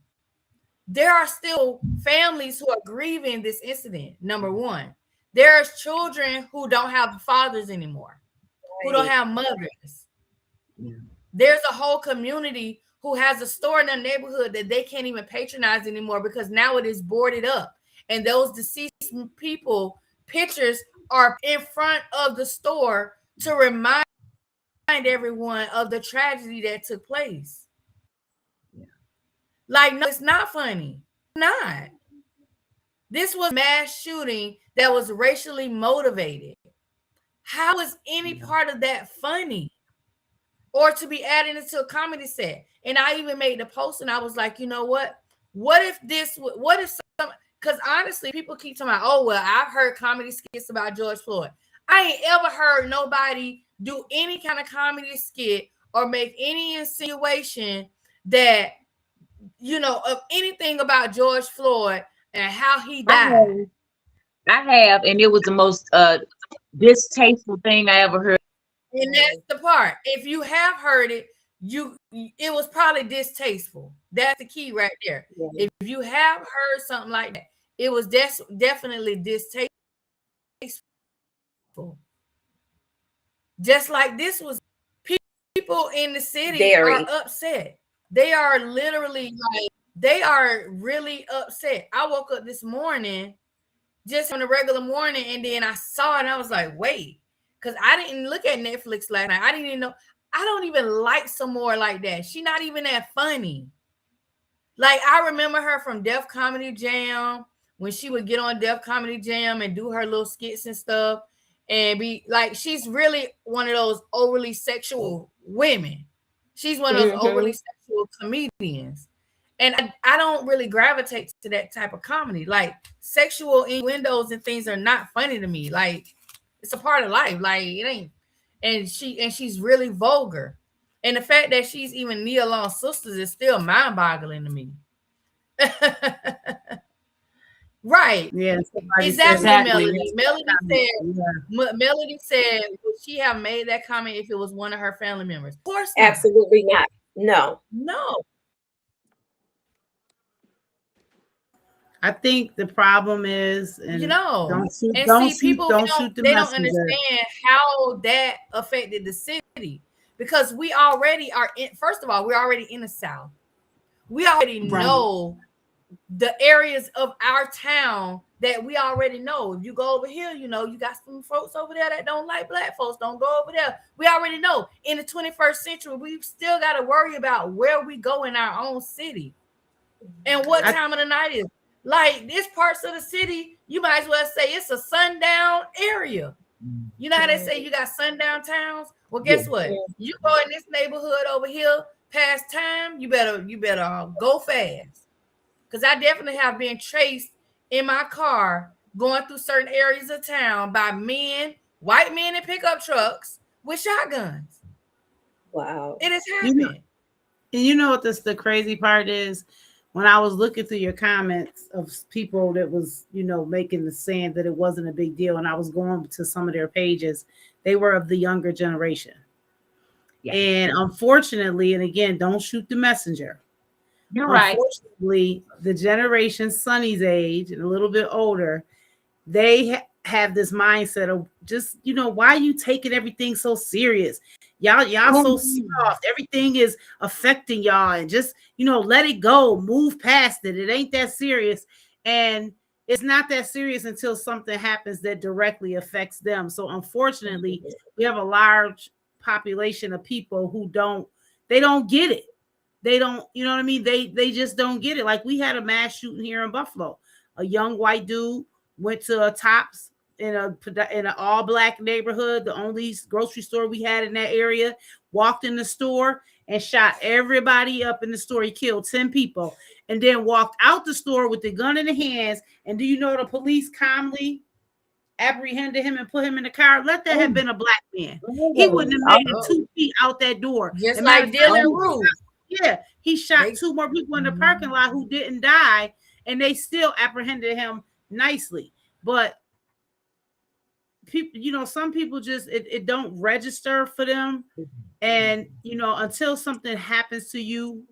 there are still families who are grieving this incident. Number one, there's children who don't have fathers anymore, who don't have mothers. Yeah. There's a whole community who has a store in their neighborhood that they can't even patronize anymore because now it is boarded up. And those deceased people pictures are in front of the store to remind everyone of the tragedy that took place. Yeah. Like, no, it's not funny. It's not. This was mass shooting that was racially motivated. How is any part of that funny? Or to be added into a comedy set? And I even made the post and I was like, you know what? What if some, because honestly, people keep talking about, oh, well, I've heard comedy skits about George Floyd. I ain't ever heard nobody do any kind of comedy skit or make any insinuation that, you know, of anything about George Floyd and how he died. I have, and it was the most distasteful thing I ever heard. And that's the part. If you have heard it, it was probably distasteful. That's the key right there. Yeah. If you have heard something like that, it was definitely distasteful. Just like this was, people in the city are upset. They are literally like, they are really upset. I woke up this morning, just on a regular morning, and then I saw it and I was like, wait, because I didn't look at Netflix last night. I didn't even know. I don't even like some more like that. She's not even that funny. Like, I remember her from Def Comedy Jam, when she would get on Def Comedy Jam and do her little skits and stuff, and be like, she's really one of those overly sexual women. She's one of those overly sexual comedians. And I don't really gravitate to that type of comedy. Like, sexual innuendos and things are not funny to me. Like, it's a part of life. Like, it ain't. And she's really vulgar. And the fact that she's even Nia Long's sisters is still mind-boggling to me. Right. Yeah, somebody said Exactly, it. Exactly. Melody. Melody said, Yeah. Melody said, would she have made that comment if it was one of her family members? Of course not. Absolutely not. No. No. I think the problem is, You and know, don't shoot, and don't see, shoot, people don't shoot the they don't messenger. understand how that affected the city because we already are in. First of all, we're already in the South. We already Right. know the areas of our town that we already know. If you go over here, you know, you got some folks over there that don't like black folks. Don't go over there. We already know. In the 21st century, we still got to worry about where we go in our own city and what I, time of the night is. Like this parts of the city, you might as well say it's a sundown area. You know how they say you got sundown towns? Well, Yeah. guess what? You go in this neighborhood over here past time, you better go fast. Because I definitely have been chased in my car going through certain areas of town by men, white men in pickup trucks with shotguns. Wow. It has you know, happened. and you know what the crazy part is? When I was looking through your comments of people that was, making the saying that it wasn't a big deal, and I was going to some of their pages, they were of the younger generation. Yeah. And unfortunately, and again, don't shoot the messenger. You're right. Unfortunately, the generation Sonny's age and a little bit older, they have this mindset of just, why are you taking everything so serious? Y'all so Mhm. soft. Everything is affecting y'all, and just, let it go, move past it. It ain't that serious. And it's not that serious until something happens that directly affects them. So unfortunately, we have a large population of people who don't get it. They don't, you know what I mean? They just don't get it. Like we had a mass shooting here in Buffalo. A young white dude went to a Tops in an all black neighborhood, the only grocery store we had in that area. Walked in the store and shot everybody up in the store. He killed 10 people and then walked out the store with the gun in the hands. And do you know the police calmly apprehended him and put him in the car? Let that have Oh, been a black man. He oh, wouldn't have made it oh, Oh, 2 feet out that door. just And matter like of fact, Dylan oh. Roof. yeah, he shot They 2 more people in the parking lot who didn't die, and they still apprehended him nicely. But people, some people just it don't register for them, and until something happens to you,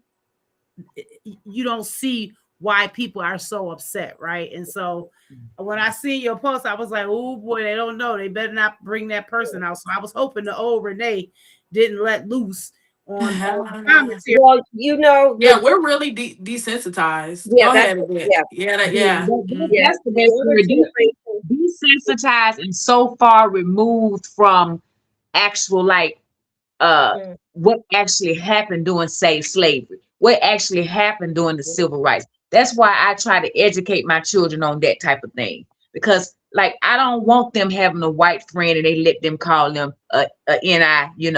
you don't see why people are so upset, right? And so when I see your post, I was like, oh boy, they don't know. They better not bring that person out. So I was hoping the old Renee didn't let loose on comments here. Well, Yeah, we're really desensitized. yeah, Go that's ahead, Yvette. yeah, Yeah, Yeah, yeah. yeah. that's the The best younger word. generation, Desensitized and so far removed from actual mm, what actually happened during say slavery, what actually happened during the civil rights. That's why I try to educate my children on that type of thing, because like I don't want them having a white friend and they let them call them a ni. mhm.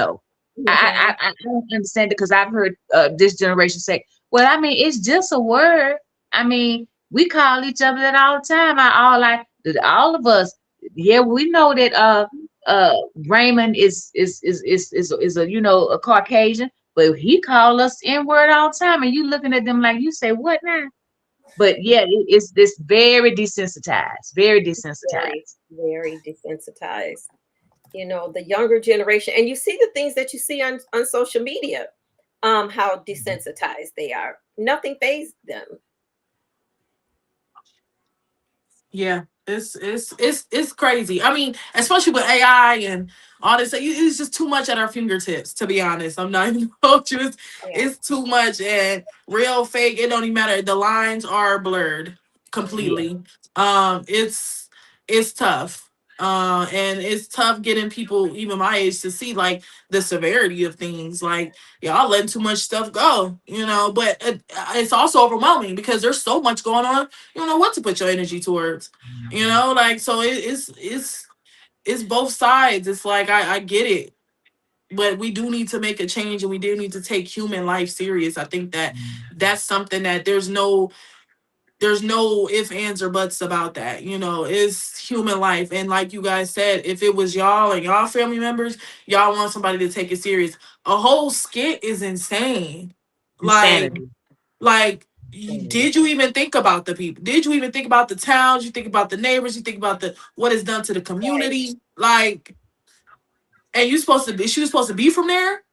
I don't understand it, because I've heard this generation say, well, I mean, it's just a word. I mean, we call each other that all the time. All of us. Yeah, we know that uh Raymond is a a Caucasian, but he call us N word all the time, and you looking at them like, you say what now? But yeah, it's this very desensitized, very Very, desensitized. very desensitized. The younger generation, and you see the things that you see on social media, how desensitized they are. Nothing fazed them. Yeah, it's crazy. I mean, especially with AI and all this, it's just too much at our fingertips. To be honest, I'm not even gonna hold you. Yeah. It's too much, and real, fake. It don't even matter. The lines are blurred Yeah. completely. It's tough. And it's tough getting people even my age to see like the severity of things. Like y'all letting too much stuff go, But it's also overwhelming because there's so much going on. You don't know what to put your energy towards. Like so it's both sides. It's like I get it, but we do need to make a change, and we do need to take human life serious. I think that that's something that there's no if, ands, or buts about that. It's human life. And like you guys said, if it was y'all and y'all family members, y'all want somebody to take it serious. A whole skit is insane. Like Insanity. like Did you even think about the people? Did you even think about the towns? You think about the neighbors? You think about the what is done to the Right. community? Like, and you supposed to be? She was supposed to be from there?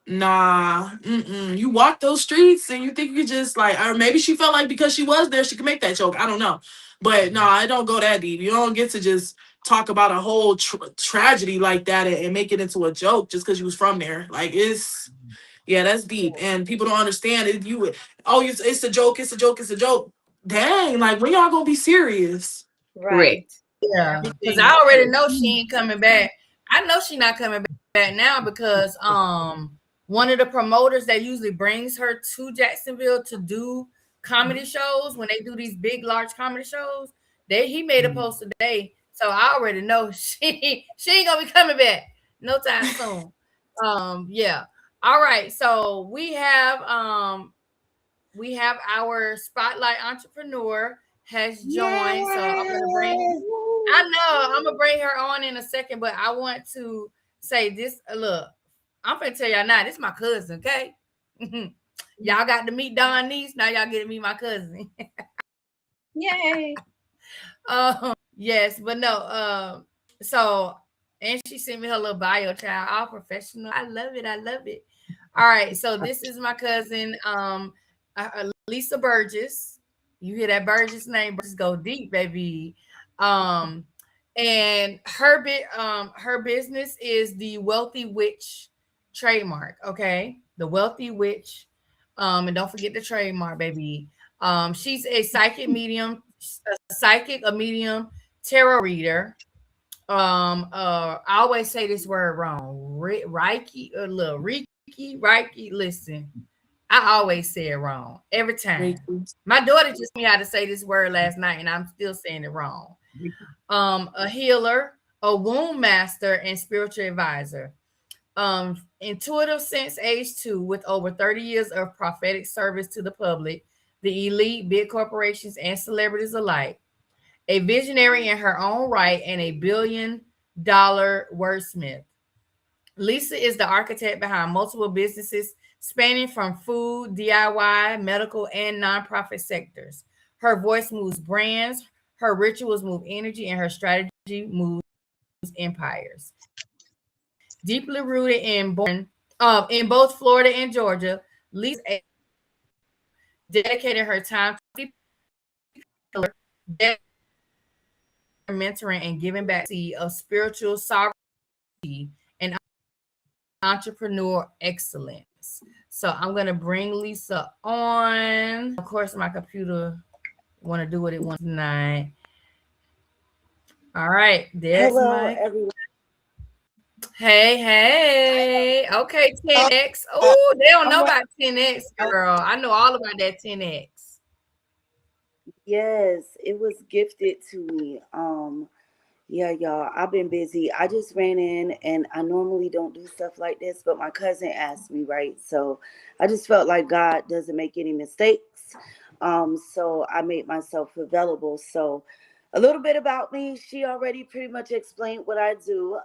Nah, you walk those streets and you think you just like, or maybe she felt like because she was there, she could make that joke. I don't know, but no, I don't go that deep. You don't get to just talk about a whole tragedy like that and make it into a joke just because you was from there. Like it's, yeah, that's deep, and people don't understand it. Oh, it's a joke, it's a joke, it's a joke. Dang, like when y'all gonna be serious? Correct. Right. Yeah, because I Everything. already know she ain't coming back. I know she not coming back now because one of the promoters that usually brings her to Jacksonville to do comedy shows when they do these big large comedy shows, he made a post today. So I already know she ain't gonna be coming back no time soon. Yeah. All right. So we have our spotlight entrepreneur has joined. So I'm gonna bring I know I'm gonna bring her on in a second, but I want to say this. Look, I'm gonna tell y'all now. This is my cousin, okay? Y'all got to meet Don niece. Now y'all get to meet my cousin. Yay. Yes, but no. So and she sent me her little bio child, all professional. I love it. I love it. All right, so this is my cousin, Lisa Burgess. You hear that Burgess name? Burgess go deep, baby. Um, and her business is the Wealthy Witch trademark. Okay, the Wealthy Witch. And don't forget the trademark, baby. She's a psychic medium, a medium, tarot reader. I always say this word wrong. Reiki, little Reiki. Listen, I always say it wrong every time. My daughter just taught me how to say this word last night, and I'm still saying it wrong. A healer, a womb master, and spiritual advisor. Intuitive since age 2, with over 30 years of prophetic service to the public, the elite, big corporations, and celebrities alike. A visionary in her own right and a $billion wordsmith. Lisa is the architect behind multiple businesses spanning from food, DIY, medical, and nonprofit sectors. Her voice moves brands, her rituals move energy, and her strategy moves empires. Deeply rooted in both Florida and Georgia, Lisa dedicated her time to mentoring and giving back of spiritual sovereignty and entrepreneur excellence. So I'm gonna bring Lisa on. Of course, my computer want to do what it wants tonight. All right, there's Hello, Mike. everyone. Hey. Okay, 10X. Oh, they don't know about 10X, girl. I know all about that 10X. Yes, it was gifted to me. Yeah, y'all, I've been busy. I just ran in and I normally don't do stuff like this, but my cousin asked me, right? So I just felt like God doesn't make any mistakes. So I made myself available. So a little bit about me. She already pretty much explained what I do.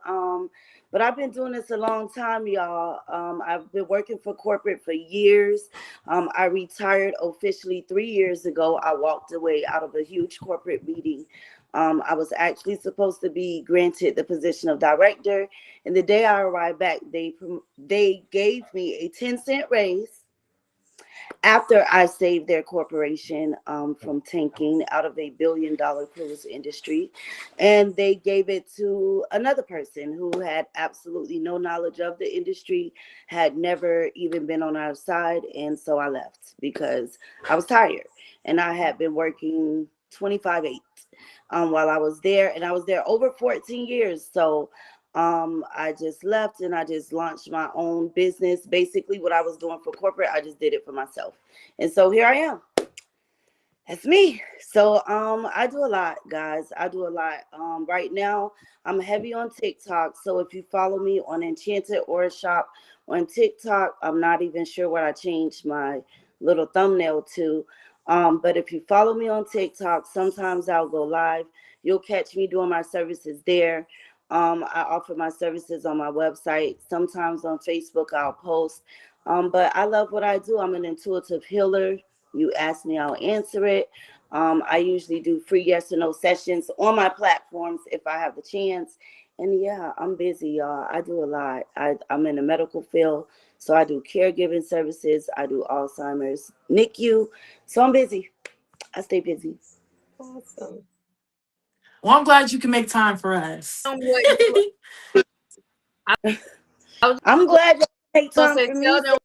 But I've been doing this a long time, y'all. I've been working for corporate for years. I retired officially 3 years ago. I walked away out of a huge corporate meeting. I was actually supposed to be granted the position of director, and the day I arrived back, they gave me a 10-cent raise after I saved their corporation from tanking out of a $1 billion cruise industry. And they gave it to another person who had absolutely no knowledge of the industry, had never even been on our side. And so I left because I was tired and I had been working 25/8 while I was there. And I was there over 14 years. So I just left and I just launched my own business. Basically, what I was doing for corporate, I just did it for myself. And so here I am. That's me. So I do a lot, guys. I do a lot. Right now, I'm heavy on TikTok. So if you follow me on Enchanted or Shop on TikTok, I'm not even sure what I changed my little thumbnail to. But if you follow me on TikTok, sometimes I'll go live. You'll catch me doing my services there. I offer my services on my website. Sometimes on Facebook, I'll post. But I love what I do. I'm an intuitive healer, You ask me, I'll answer it. I usually do free yes or no sessions on my platforms if I have the chance. And yeah, I'm busy, y'all. I do a lot. I'm in the medical field, so I do caregiving services. I do Alzheimer's, NICU. So I'm busy. I stay busy. Awesome. Well, I'm glad you can make time for us. What you, I was I'm glad you take gonna time say, for me. tell them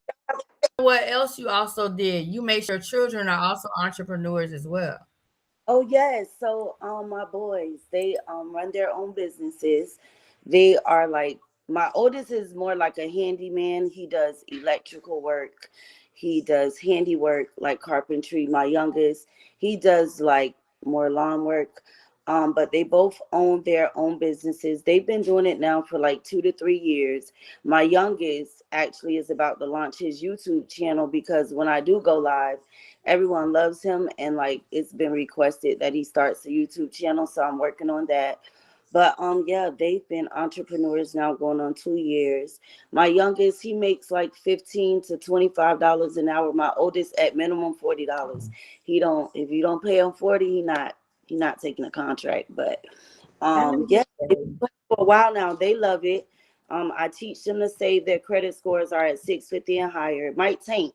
what else you also did. You make sure children are also entrepreneurs as well. Oh yes, so my boys, they run their own businesses. They are like, my oldest is more like a handyman. He does electrical work. He does handiwork like carpentry. My youngest, he does like more lawn work. But they both own their own businesses. They've been doing it now for like 2 to 3 years. My youngest actually is about to launch his YouTube channel because when I do go live, everyone loves him, and like it's been requested that he starts a YouTube channel, so I'm working on that. But yeah, they've been entrepreneurs now going on 2 years. My youngest, he makes like $15 to $25 an hour. My oldest at minimum $40. He don't, if you don't pay him 40, he not taking a contract. But yeah, it's been for a while now. They love it. I teach them to save. Their credit scores are at 650 and higher. It might tank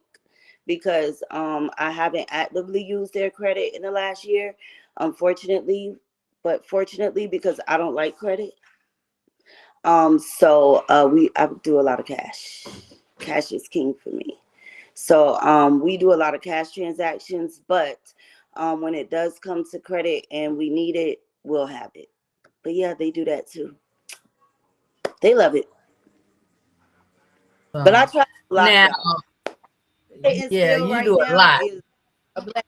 because I haven't actively used their credit in the last year, unfortunately, but fortunately because I don't like credit. So I do a lot of cash. Cash is king for me. So we do a lot of cash transactions, but when it does come to credit and we need it, we'll have it. But yeah, they do that too. They love it. But I try a lot, Now, y'all. Sitting yeah, still you right do a now lot. is a blessing.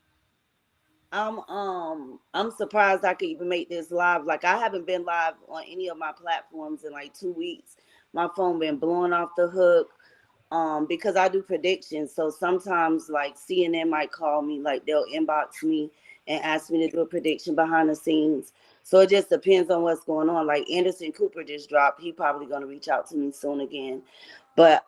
I'm surprised I could even make this live. Like I haven't been live on any of my platforms in like 2 weeks. My phone been blowing off the hook. Because I do predictions. So sometimes like CNN might call me, like they'll inbox me and ask me to do a prediction behind the scenes. So it just depends on what's going on. Like Anderson Cooper just dropped. He probably gonna reach out to me soon again. But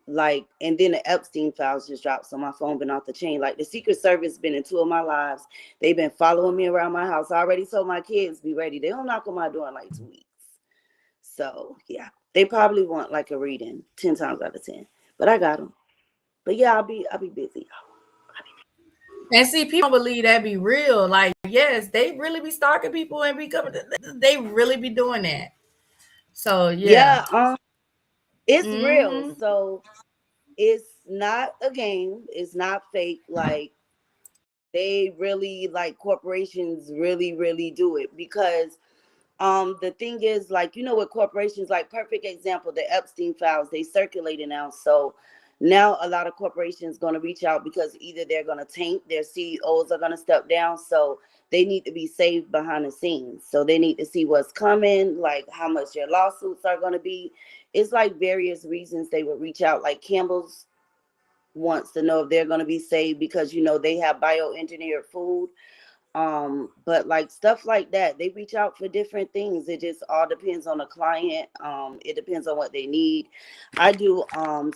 like, and then the Epstein files just dropped, so my phone been off the chain. Like the Secret Service been in two of my lives. They've been following me around my house. I already told my kids be ready. They don't knock on my door in like 2 weeks. So yeah, they probably want like a reading 10 times out of 10. But I got them. But yeah, I'll be busy. And see, people don't believe that be real. Like, yes, they really be stalking people and be coming. They really be doing that. So yeah. Yeah, it's real. Mm-hmm. So it's not a game. It's not fake. Like they really, like corporations really, really do it because the thing is, like, what corporations, like perfect example, the Epstein files, they circulating now. So now a lot of corporations going to reach out because either they're going to tank, their CEOs are going to step down, so they need to be saved behind the scenes. So they need to see what's coming, like how much their lawsuits are going to be. It's like various reasons they would reach out. Like Campbell's wants to know if they're going to be saved because they have bioengineered food. But like stuff like that, they reach out for different things. It just all depends on the client. It depends on what they need. I do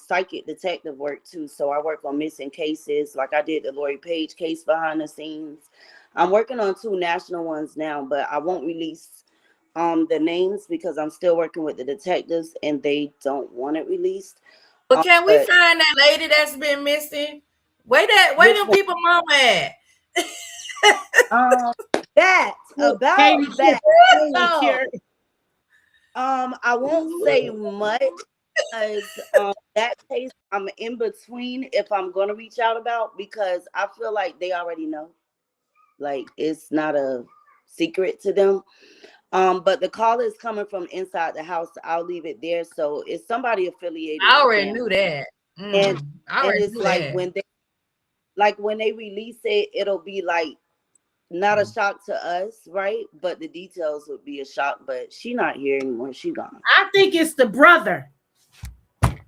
psychic detective work too, so I work on missing cases. Like I did the Lori Page case behind the scenes. I'm working on 2 national ones now, but I won't release the names because I'm still working with the detectives and they don't want it released. But can we But find that lady that's been missing? Where which them one? people mama at? Um, that about Katie, that. Really So, curious. I won't say much because that case I'm in between if I'm gonna reach out about because I feel like they already know. Like it's not a secret to them. But the call is coming from inside the house. I'll leave it there. So it's somebody affiliated I with already knew them. that. And I and already it's knew like that. when they release it, it'll be like not a shock to us, right? But the details would be a shock. But she not here anymore. She gone. I think it's the brother.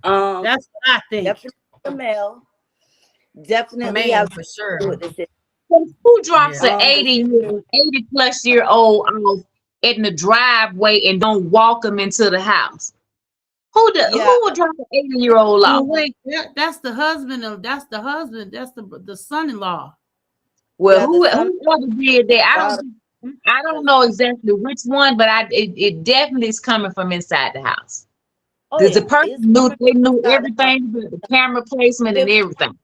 Um, That's what I think. definitely a male. Definitely Man, have for to sure. do with this. who drops Yeah. an The 80 plus year old off in the driveway and don't walk them into the house? Yeah, Who would drop an 80-year-old Oh off? wait, that's the husband of that's the son-in-law. Well, yeah, the son whoever did that, daughter I don't know husband. exactly which one, but it definitely is coming from inside the house. Oh The yeah, person it's coming they knew from inside the house. everything, the camera placement and If everything.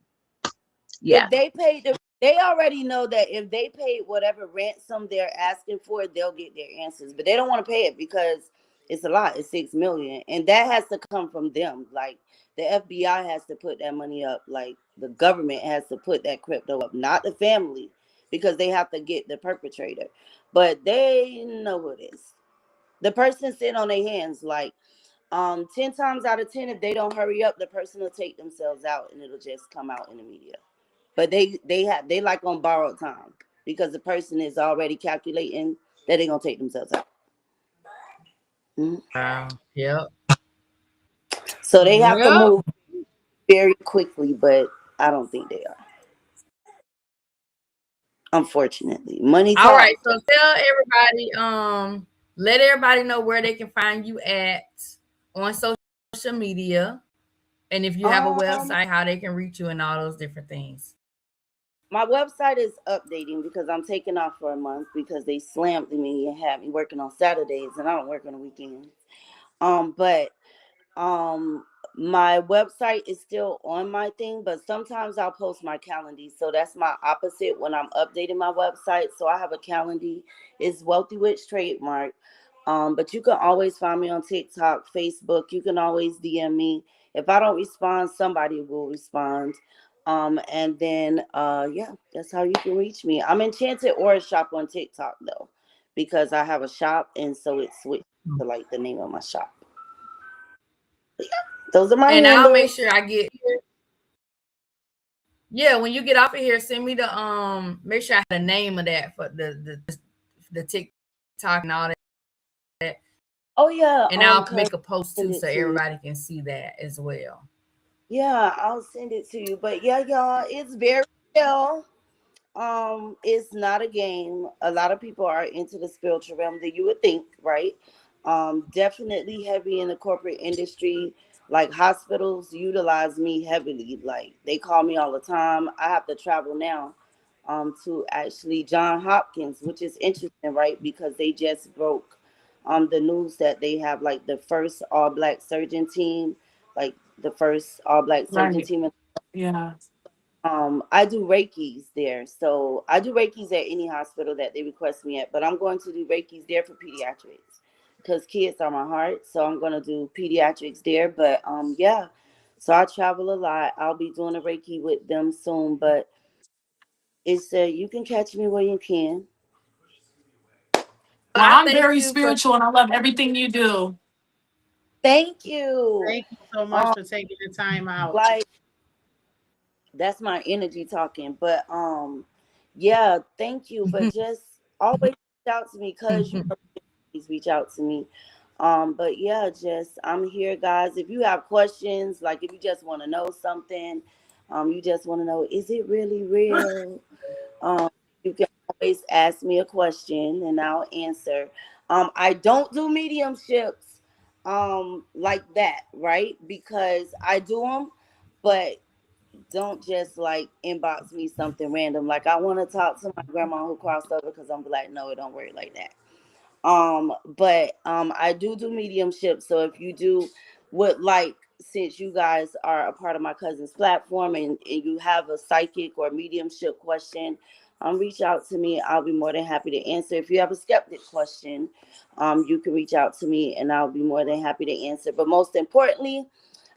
Yeah. if they paid they already know that if they paid whatever ransom they're asking for, they'll get their answers. But they don't want to pay it because it's a lot. It's 6 million, and that has to come from them. Like the FBI has to put that money up. Like the government has to put that crypto up, not the family, because they have to get the perpetrator. But they know who it is. The person sitting on their hands, like 10 times out of 10, if they don't hurry up, the person will take themselves out, and it'll just come out in the media. But they like on borrowed time because the person is already calculating that they're gonna take themselves out. Mhm. Wow. Yep. So they have to Yep. move very quickly, but I don't think they are. Unfortunately, money All right. talks. So tell everybody, let everybody know where they can find you at on social media. And if you have a Um, website, how they can reach you and all those different things. my website is updating because I'm taking off for a month because they slammed me and had me working on Saturdays, and I don't work on the weekends. But Um, my website is still on my thing, but sometimes I'll post my calendar. So that's my opposite when I'm updating my website. So I have a calendar. It's Wealthy Witch trademark. But you can always find me on TikTok, Facebook. You can always DM me. If I don't respond, somebody will respond. And then yeah, that's how you can reach me. I'm Enchanted Aura Shop on TikTok though, because I have a shop, and so it switched to like the name of my shop. Those are my And I'll make handles. sure I get, yeah, when you get off of here, send me the make sure I have the name of that for the TikTok and all that. Oh yeah, And I'll cuz make a post send too it so to you. everybody can see that as well. Yeah, I'll send it to you. But yeah, y'all, it's very real. It's not a game. A lot of people are into the spiritual realm that you would think, right? Definitely heavy in the corporate industry. Like hospitals utilize me heavily. Like they call me all the time. I have to travel now to actually John Hopkins, which is interesting, right? Because they just broke the news that they have like the first all black surgeon team, like the first all black surgeon Right. team in Yeah. I do Reiki's there. So I do Reiki's at any hospital that they request me at, but I'm going to do Reiki's there for pediatrics because kids are my heart. So I'm going to do pediatrics there. But yeah, so I travel a lot. I'll be doing a Reiki with them soon, but it's you can catch me where you can. Well, I I'm thank very you for spiritual and I love everything you do. Thank you. Thank you so much Um, for taking the time out. like that's my energy talking, but yeah, thank you. But just always reach out to me because you know please reach out to me. But yeah, just I'm here, guys. If you have questions, like if you just want to know something, you just want to know, is it really real? Um, you can always ask me a question and I'll answer. I don't do mediumships like that, right? Because I do them, but don't just like inbox me something random. Like I want to talk to my grandma who crossed over because I'm like, no, it don't work like that. But I do mediumship. So if you do would like, since you guys are a part of my cousin's platform and you have a psychic or mediumship question, reach out to me. I'll be more than happy to answer. If you have a skeptic question, you can reach out to me and I'll be more than happy to answer. But most importantly,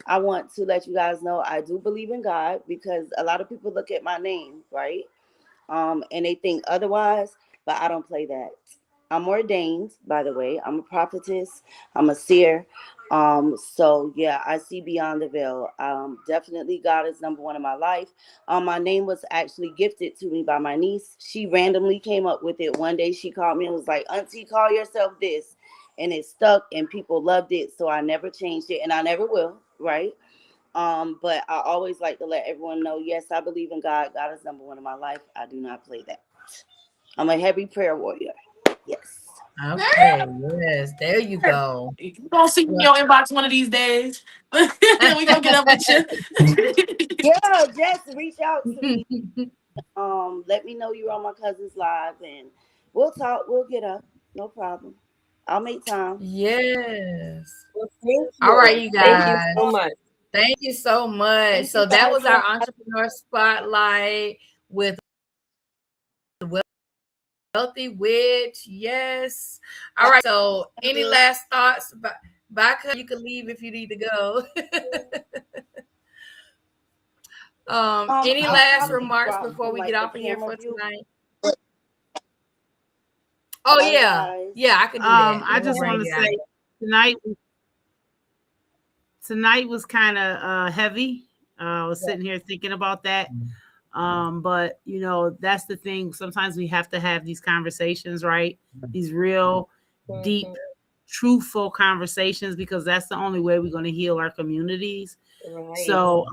I want to let you guys know I do believe in God because a lot of people look at my name, right? And they think otherwise, but I don't play that. I'm ordained, by the way. I'm a prophetess. I'm a seer. So yeah, I see beyond the veil. Definitely God is number one in my life. My name was actually gifted to me by my niece. She randomly came up with it. One day she called me and was like, Auntie, call yourself this. And it stuck and people loved it. So I never changed it and I never will, right? But I always like to let everyone know, yes, I believe in God. God is number one in my life. I do not play that. I'm a heavy prayer warrior. Yes. Okay, yes, there you go. You gonna see me in your inbox one of these days. We gonna get up with you. Yeah, just reach out to me. Let me know you're on my cousin's live, and we'll talk. We'll get up. No problem. I'll make time. Yes. Well, thank All right, you. you Thank you guys. so much. Thank you so much. Thank you So that guys was for our entrepreneur spotlight with Wealthy Witch. Yes. All right. So any last thoughts? Bye, you can leave if you need to go. Any I'll last probably remarks drop before we get like the off of here camera for view. tonight? Oh Bye, yeah. guys. Yeah, I can do that. I Let me just bring want to it out. say tonight was kind of heavy. I was sitting here thinking about that. But you know, that's the thing. Sometimes we have to have these conversations, right? These real deep, truthful conversations, because that's the only way we're going to heal our communities. Right. So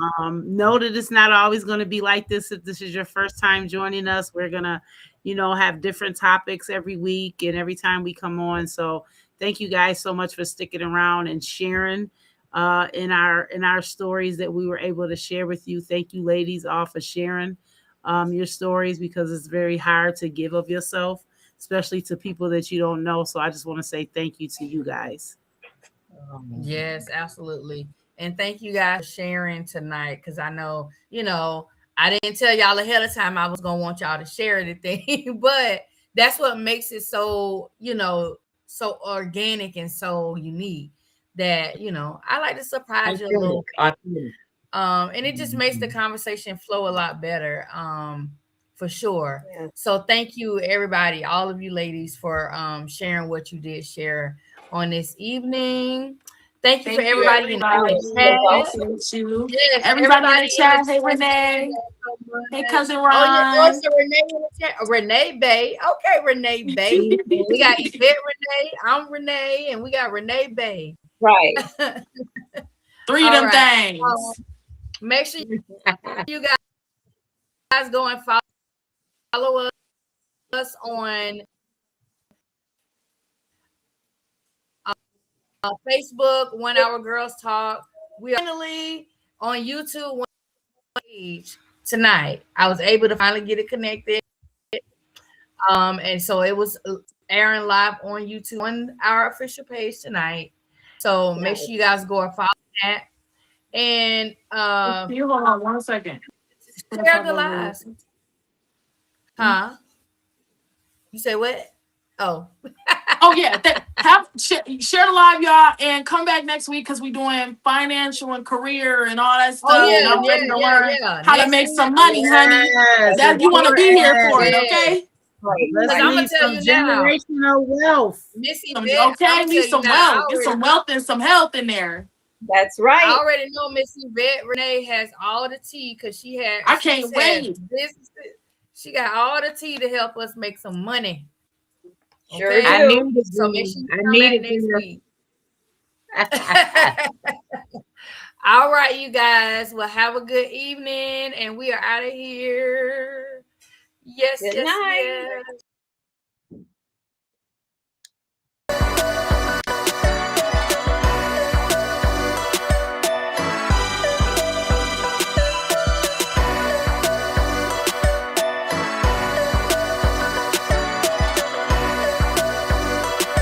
know that it's not always going to be like this. If this is your first time joining us, we're going to, you know, have different topics every week and every time we come on. So thank you guys so much for sticking around and sharing in our stories that we were able to share with you. Thank you, ladies, all for sharing your stories, because it's very hard to give of yourself, especially to people that you don't know. So I just want to say thank you to you guys. Yes, absolutely. And thank you guys for sharing tonight, because I know, you know, I didn't tell y'all ahead of time I was going to want y'all to share anything, but that's what makes it so, you know, so organic and so unique that, you know, I like to surprise you a little bit. And it just makes the conversation flow a lot better, for sure. Yeah. So thank you, everybody, all of you ladies, for sharing what you did share on this evening. Thank you for Thank you, everybody in everybody. the You're chat. welcome. Appreciate you. Yes, Everybody in everybody the in the chat. Hey, chat. Thank Renee. you so Hey, much. cousin Oh, yeah. Oh, Ron. so Renee in the chat. Renee Bay. Okay, Renee Bay. We got Yvette Renee. I'm Renee. And we got Renee Bay. Right. Three of All them right. things. Make sure you guys go and follow us on Facebook, 1 Hour Girls Talk. We are finally on YouTube page tonight. I was able to finally get it connected. And so it was airing live on YouTube on our official page tonight. So make sure you guys go and follow that. And Can you hold on 1 second? share the lives. Huh? You say what? Oh. Oh yeah, share the live, y'all, and come back next week because we're doing financial and career and all that Oh stuff. And yeah, I'm ready to learn yeah. how to Next make week, some money, honey. Yes, That you want to be here for it, yes. okay? Right. Let's I'm gonna leave tell some you now, generational wealth. Missy Okay, Vet. I'm gonna need tell you some now. wealth. Get some wealth and some health in there. That's I right. already know Missy Vet Renee has all the tea because she's I can't wait. businesses. She got all the tea to help us make some money. Sure Okay, I do. need it, so make girl. sure you I come need back it, next girl. week. All right, you guys. Well, have a good evening, and we are out of here. Yes, Good yes, night. yes.